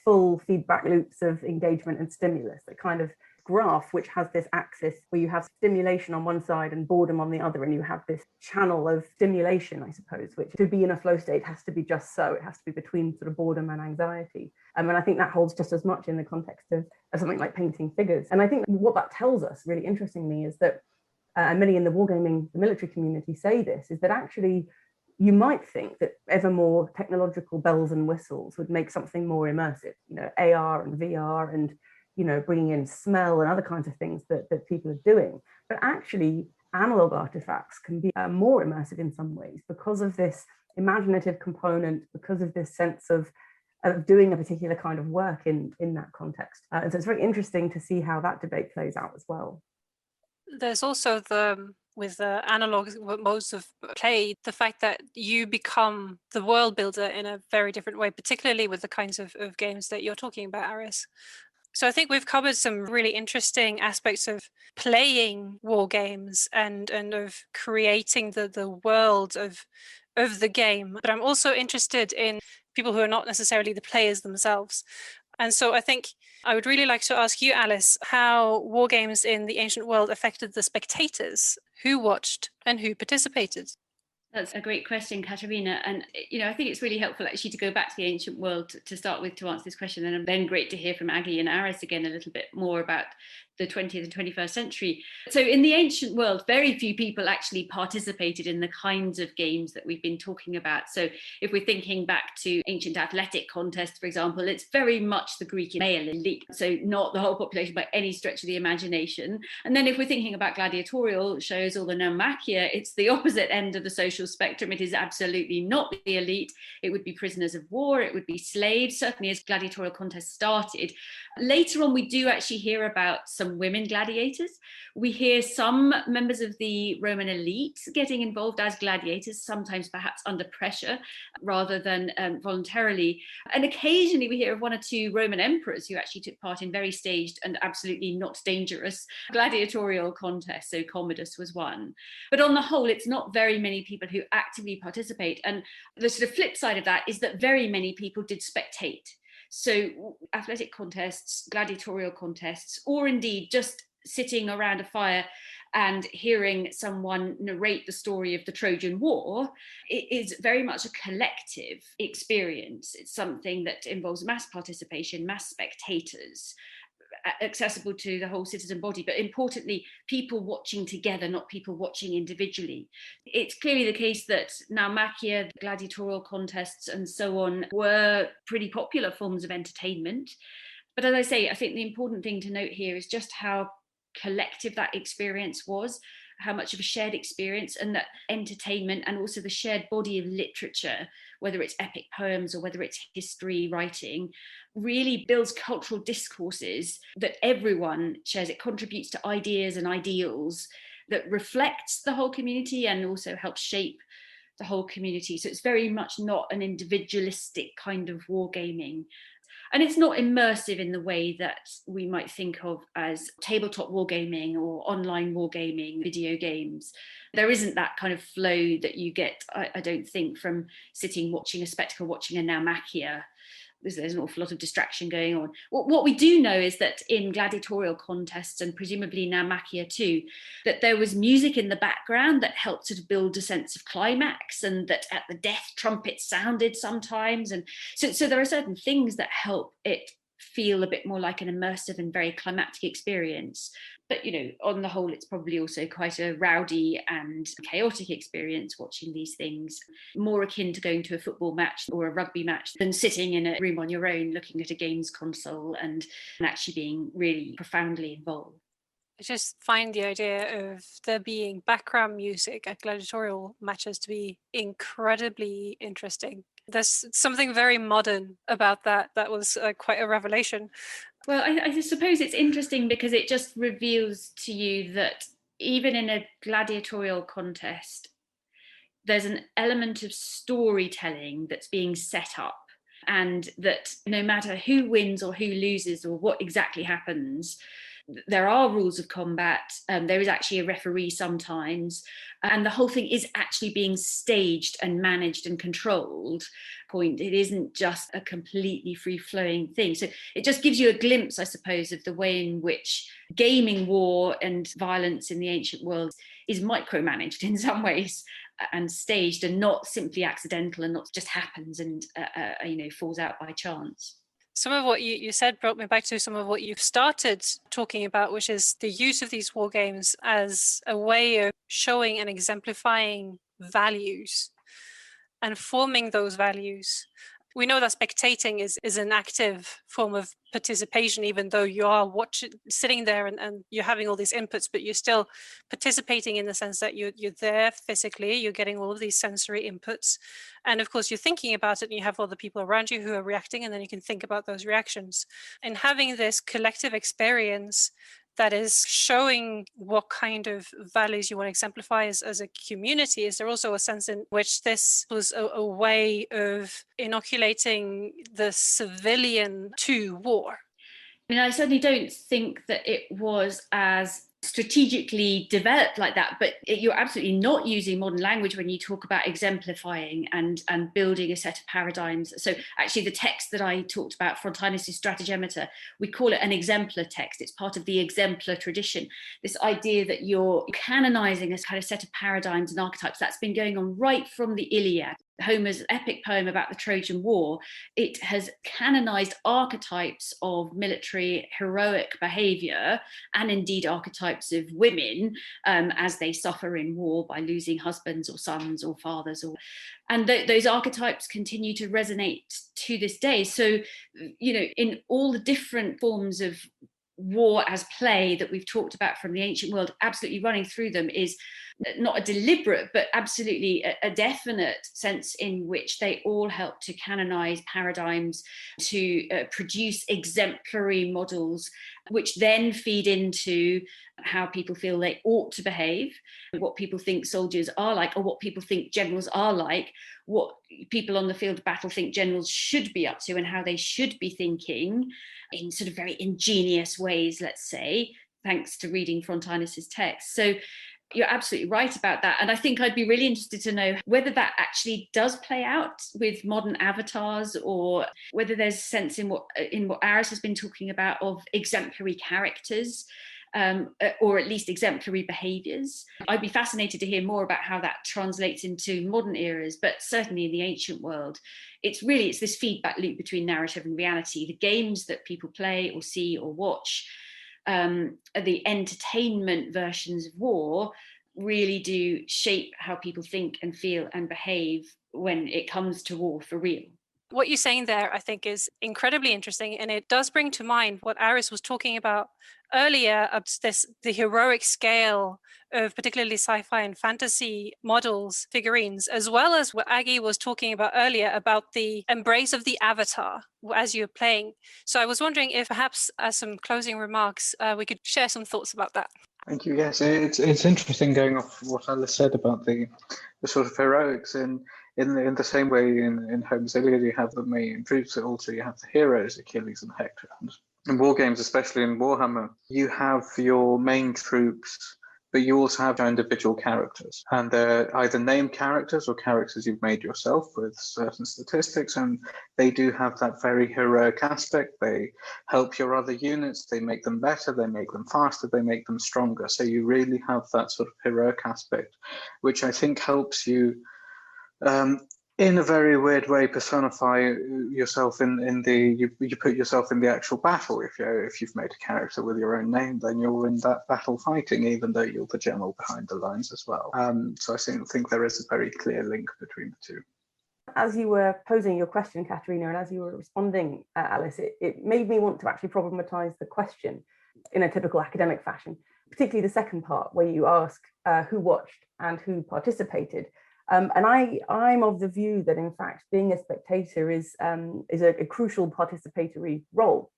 full feedback loops of engagement and stimulus, the kind of graph which has this axis where you have stimulation on one side and boredom on the other, and you have this channel of stimulation, I suppose, which to be in a flow state has to be just so. It has to be between sort of boredom and anxiety. And I think that holds just as much in the context of something like painting figures. And I think what that tells us, really interestingly, is that and many in the wargaming, the military community say this, is that actually you might think that ever more technological bells and whistles would make something more immersive, AR and VR and, bringing in smell and other kinds of things that people are doing. But actually, analog artifacts can be more immersive in some ways because of this imaginative component, because of this sense of doing a particular kind of work in that context. And so it's very interesting to see how that debate plays out as well. There's also with the analog modes of play, the fact that you become the world builder in a very different way, particularly with the kinds of games that you're talking about, Aris. So I think we've covered some really interesting aspects of playing war games and of creating the world of the game. But I'm also interested in people who are not necessarily the players themselves. And so I think I would really like to ask you, Alice, how war games in the ancient world affected the spectators, who watched and who participated. That's a great question, Katerina. And, I think it's really helpful actually to go back to the ancient world to start with to answer this question. And then great to hear from Aggie and Aris again a little bit more about the 20th and 21st century. So in the ancient world, very few people actually participated in the kinds of games that we've been talking about. So if we're thinking back to ancient athletic contests, for example, it's very much the Greek male elite. So not the whole population by any stretch of the imagination. And then if we're thinking about gladiatorial shows or the naumachia, it's the opposite end of the social spectrum. It is absolutely not the elite. It would be prisoners of war. It would be slaves, certainly as gladiatorial contests started. Later on, we do actually hear about some women gladiators. We hear some members of the Roman elite getting involved as gladiators, sometimes perhaps under pressure rather than voluntarily. And occasionally we hear of one or two Roman emperors who actually took part in very staged and absolutely not dangerous gladiatorial contests. So Commodus was one. But on the whole, it's not very many people who actively participate. And the sort of flip side of that is that very many people did spectate. So athletic contests, gladiatorial contests, or indeed just sitting around a fire and hearing someone narrate the story of the Trojan War, it is very much a collective experience. It's something that involves mass participation, mass spectators, accessible to the whole citizen body, but importantly, people watching together, not people watching individually. It's clearly the case that naumachia, gladiatorial contests, and so on were pretty popular forms of entertainment. But as I say, I think the important thing to note here is just how collective that experience was, how much of a shared experience, and that entertainment and also the shared body of literature, whether it's epic poems or whether it's history writing, really builds cultural discourses that everyone shares. It contributes to ideas and ideals that reflects the whole community and also helps shape the whole community. So it's very much not an individualistic kind of wargaming. And it's not immersive in the way that we might think of as tabletop wargaming or online wargaming, video games. There isn't that kind of flow that you get, I don't think, from sitting watching a spectacle, watching a naumachia. There's an awful lot of distraction going on. What we do know is that in gladiatorial contests, and presumably naumachia too, that there was music in the background that helped sort of build a sense of climax, and that at the death trumpet sounded sometimes. And so there are certain things that help it feel a bit more like an immersive and very climactic experience. But, you know, on the whole, it's probably also quite a rowdy and chaotic experience watching these things, more akin to going to a football match or a rugby match than sitting in a room on your own looking at a games console and actually being really profoundly involved. I just find the idea of there being background music at gladiatorial matches to be incredibly interesting. There's something very modern about that. That was quite a revelation. Well, I suppose it's interesting because it just reveals to you that even in a gladiatorial contest, there's an element of storytelling that's being set up, and that no matter who wins or who loses or what exactly happens, there are rules of combat. There is actually a referee sometimes, and the whole thing is actually being staged and managed and controlled. It isn't just a completely free-flowing thing. So it just gives you a glimpse, I suppose, of the way in which gaming war and violence in the ancient world is micromanaged in some ways and staged, and not simply accidental and not just happens and falls out by chance. Some of what you said brought me back to some of what you've started talking about, which is the use of these war games as a way of showing and exemplifying values and forming those values. We know that spectating is an active form of participation, even though you are sitting there and you're having all these inputs, but you're still participating in the sense that you're there physically, you're getting all of these sensory inputs. And of course, you're thinking about it and you have other people around you who are reacting, and then you can think about those reactions. And having this collective experience that is showing what kind of values you want to exemplify as a community. Is there also a sense in which this was a way of inoculating the civilian to war? I mean, I certainly don't think that it was as strategically developed like that, but you're absolutely not using modern language when you talk about exemplifying and building a set of paradigms. So actually the text that I talked about, Frontinus' Stratagemeter, we call it an exemplar text. It's part of the exemplar tradition. This idea that you're canonizing a kind of set of paradigms and archetypes, that's been going on right from the Iliad. Homer's epic poem about the Trojan War, it has canonized archetypes of military heroic behavior, and indeed archetypes of women as they suffer in war by losing husbands or sons or fathers. And those archetypes continue to resonate to this day. So, you know, in all the different forms of war as play that we've talked about from the ancient world, absolutely running through them is not a deliberate, but absolutely a definite sense in which they all help to canonize paradigms, to produce exemplary models, which then feed into how people feel they ought to behave, what people think soldiers are like, or what people think generals are like, what people on the field of battle think generals should be up to, and how they should be thinking in sort of very ingenious ways, let's say, thanks to reading Frontinus' text. So you're absolutely right about that. And I think I'd be really interested to know whether that actually does play out with modern avatars, or whether there's a sense in what Aris has been talking about of exemplary characters. or at least exemplary behaviours. I'd be fascinated to hear more about how that translates into modern eras, but certainly in the ancient world, it's this feedback loop between narrative and reality. The games that people play or see or watch, the entertainment versions of war, really do shape how people think and feel and behave when it comes to war for real. What you're saying there, I think, is incredibly interesting, and it does bring to mind what Aris was talking about earlier, of the heroic scale of particularly sci-fi and fantasy models, figurines, as well as what Aggie was talking about earlier about the embrace of the avatar as you're playing. So I was wondering if perhaps as some closing remarks, we could share some thoughts about that. Thank you. Yes, it's interesting going off what Alice said about the sort of heroics in the same way in Homer's Iliad you have the main troops, also you have the heroes, Achilles and Hector. And in war games, especially in Warhammer, you have your main troops, but you also have your individual characters. And they're either named characters or characters you've made yourself with certain statistics, and they do have that very heroic aspect. They help your other units, they make them better, they make them faster, they make them stronger. So you really have that sort of heroic aspect, which I think helps you in a very weird way personify yourself you put yourself in the actual battle. If you've made a character with your own name, then you're in that battle fighting, even though you're the general behind the lines as well. So I think there is a very clear link between the two. As you were posing your question, Katerina, and as you were responding, Alice, it made me want to actually problematize the question in a typical academic fashion, particularly the second part where you ask who watched and who participated. And I'm of the view that, in fact, being a spectator is a crucial participatory role,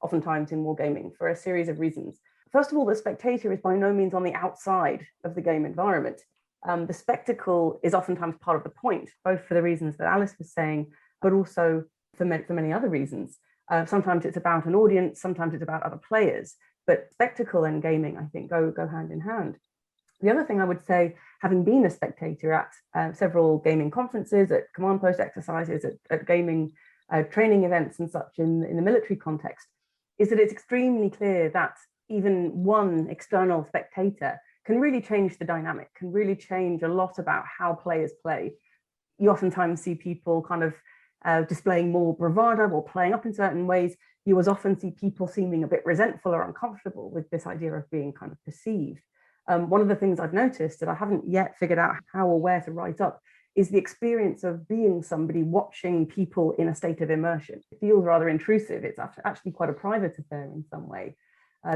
oftentimes in wargaming, for a series of reasons. First of all, the spectator is by no means on the outside of the game environment. The spectacle is oftentimes part of the point, both for the reasons that Alice was saying, but also for many other reasons. Sometimes it's about an audience, sometimes it's about other players, but spectacle and gaming, I think, go hand in hand. The other thing I would say, having been a spectator at several gaming conferences, at command post exercises, at gaming training events and such in the military context, is that it's extremely clear that even one external spectator can really change the dynamic, can really change a lot about how players play. You oftentimes see people kind of displaying more bravado or playing up in certain ways. You as often see people seeming a bit resentful or uncomfortable with this idea of being kind of perceived. One of the things I've noticed that I haven't yet figured out how or where to write up is the experience of being somebody watching people in a state of immersion. It feels rather intrusive. It's actually quite a private affair in some way.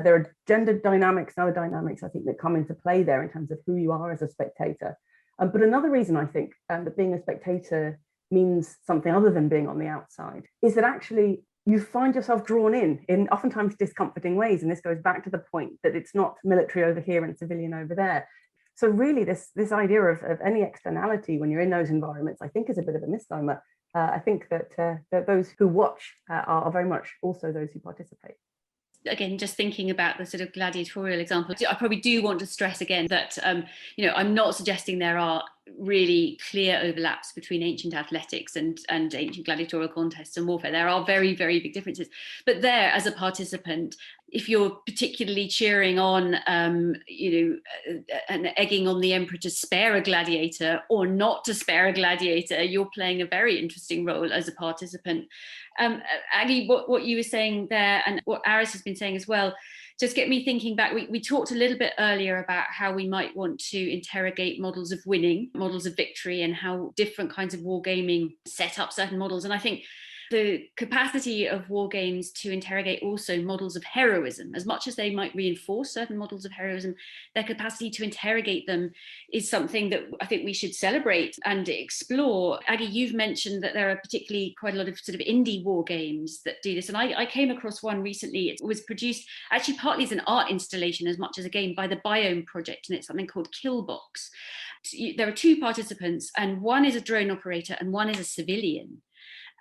There are gender dynamics and other dynamics, I think, that come into play there in terms of who you are as a spectator. But another reason I think that being a spectator means something other than being on the outside is that actually you find yourself drawn in oftentimes discomforting ways. And this goes back to the point that it's not military over here and civilian over there. So really this idea of any externality when you're in those environments, I think is a bit of a misnomer. I think that those who watch are very much also those who participate. Again, just thinking about the sort of gladiatorial example, I probably do want to stress again that, I'm not suggesting there are really clear overlaps between ancient athletics and ancient gladiatorial contests and warfare. There are very, very big differences. But there, as a participant, if you're particularly cheering on, and egging on the emperor to spare a gladiator or not to spare a gladiator, you're playing a very interesting role as a participant. Aggie, what you were saying there and what Aris has been saying as well, just get me thinking back. We talked a little bit earlier about how we might want to interrogate models of winning, models of victory, and how different kinds of wargaming set up certain models. And I think the capacity of war games to interrogate also models of heroism, as much as they might reinforce certain models of heroism, their capacity to interrogate them is something that I think we should celebrate and explore. Aggie, you've mentioned that there are particularly quite a lot of sort of indie war games that do this. And I came across one recently. It was produced actually partly as an art installation as much as a game by the Biome Project, and it's something called Killbox. There are two participants, and one is a drone operator and one is a civilian.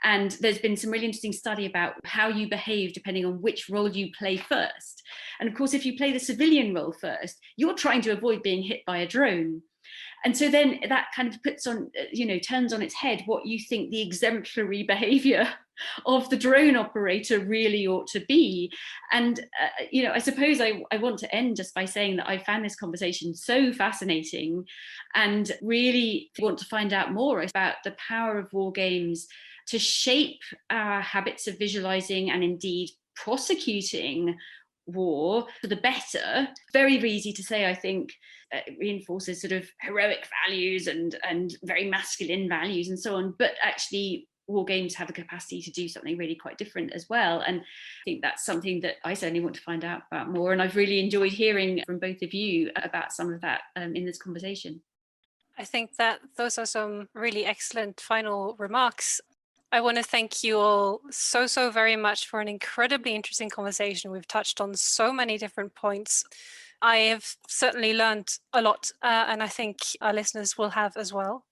And there's been some really interesting study about how you behave depending on which role you play first. And of course, if you play the civilian role first, you're trying to avoid being hit by a drone. And so then that kind of puts on, turns on its head what you think the exemplary behavior of the drone operator really ought to be. And, I suppose I want to end just by saying that I found this conversation so fascinating and really want to find out more about the power of war games to shape our habits of visualizing and indeed prosecuting war for the better. Very easy to say, I think. It reinforces sort of heroic values and very masculine values and so on, but actually war games have the capacity to do something really quite different as well. And I think that's something that I certainly want to find out about more, and I've really enjoyed hearing from both of you about some of that in this conversation. I think that those are some really excellent final remarks. I want to thank you all so very much for an incredibly interesting conversation. We've touched on so many different points. I have certainly learned a lot, and I think our listeners will have as well.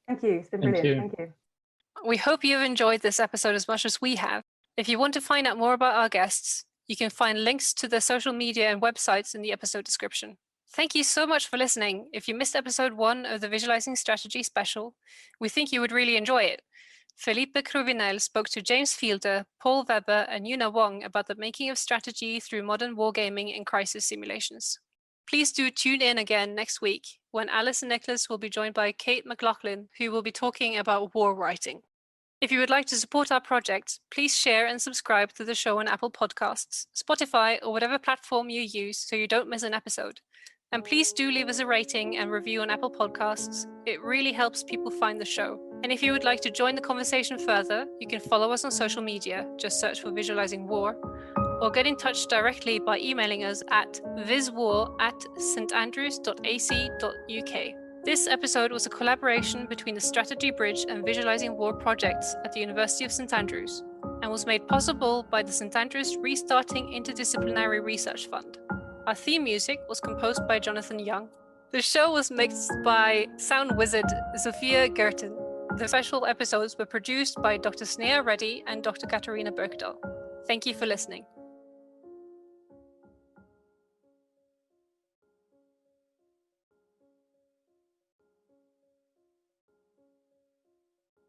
Thank you. It's been brilliant. Thank you. We hope you've enjoyed this episode as much as we have. If you want to find out more about our guests, you can find links to their social media and websites in the episode description. Thank you so much for listening. If you missed episode 1 of the Visualizing Strategy special, we think you would really enjoy it. Felipe Cruvinel spoke to James Fielder, Paul Weber, and Yuna Wong about the making of strategy through modern wargaming and crisis simulations. Please do tune in again next week when Alice and Nicholas will be joined by Kate McLaughlin, who will be talking about war writing. If you would like to support our project, please share and subscribe to the show on Apple Podcasts, Spotify, or whatever platform you use so you don't miss an episode. And please do leave us a rating and review on Apple Podcasts. It really helps people find the show. And if you would like to join the conversation further, you can follow us on social media. Just search for Visualizing War, or get in touch directly by emailing us at viswar@standrews.ac.uk. This episode was a collaboration between the Strategy Bridge and Visualizing War projects at the University of St Andrews, and was made possible by the St Andrews Restarting Interdisciplinary Research Fund. Our theme music was composed by Jonathan Young. The show was mixed by sound wizard Sophia Gerten. The special episodes were produced by Dr. Snea Reddy and Dr. Katarina Bergdahl. Thank you for listening.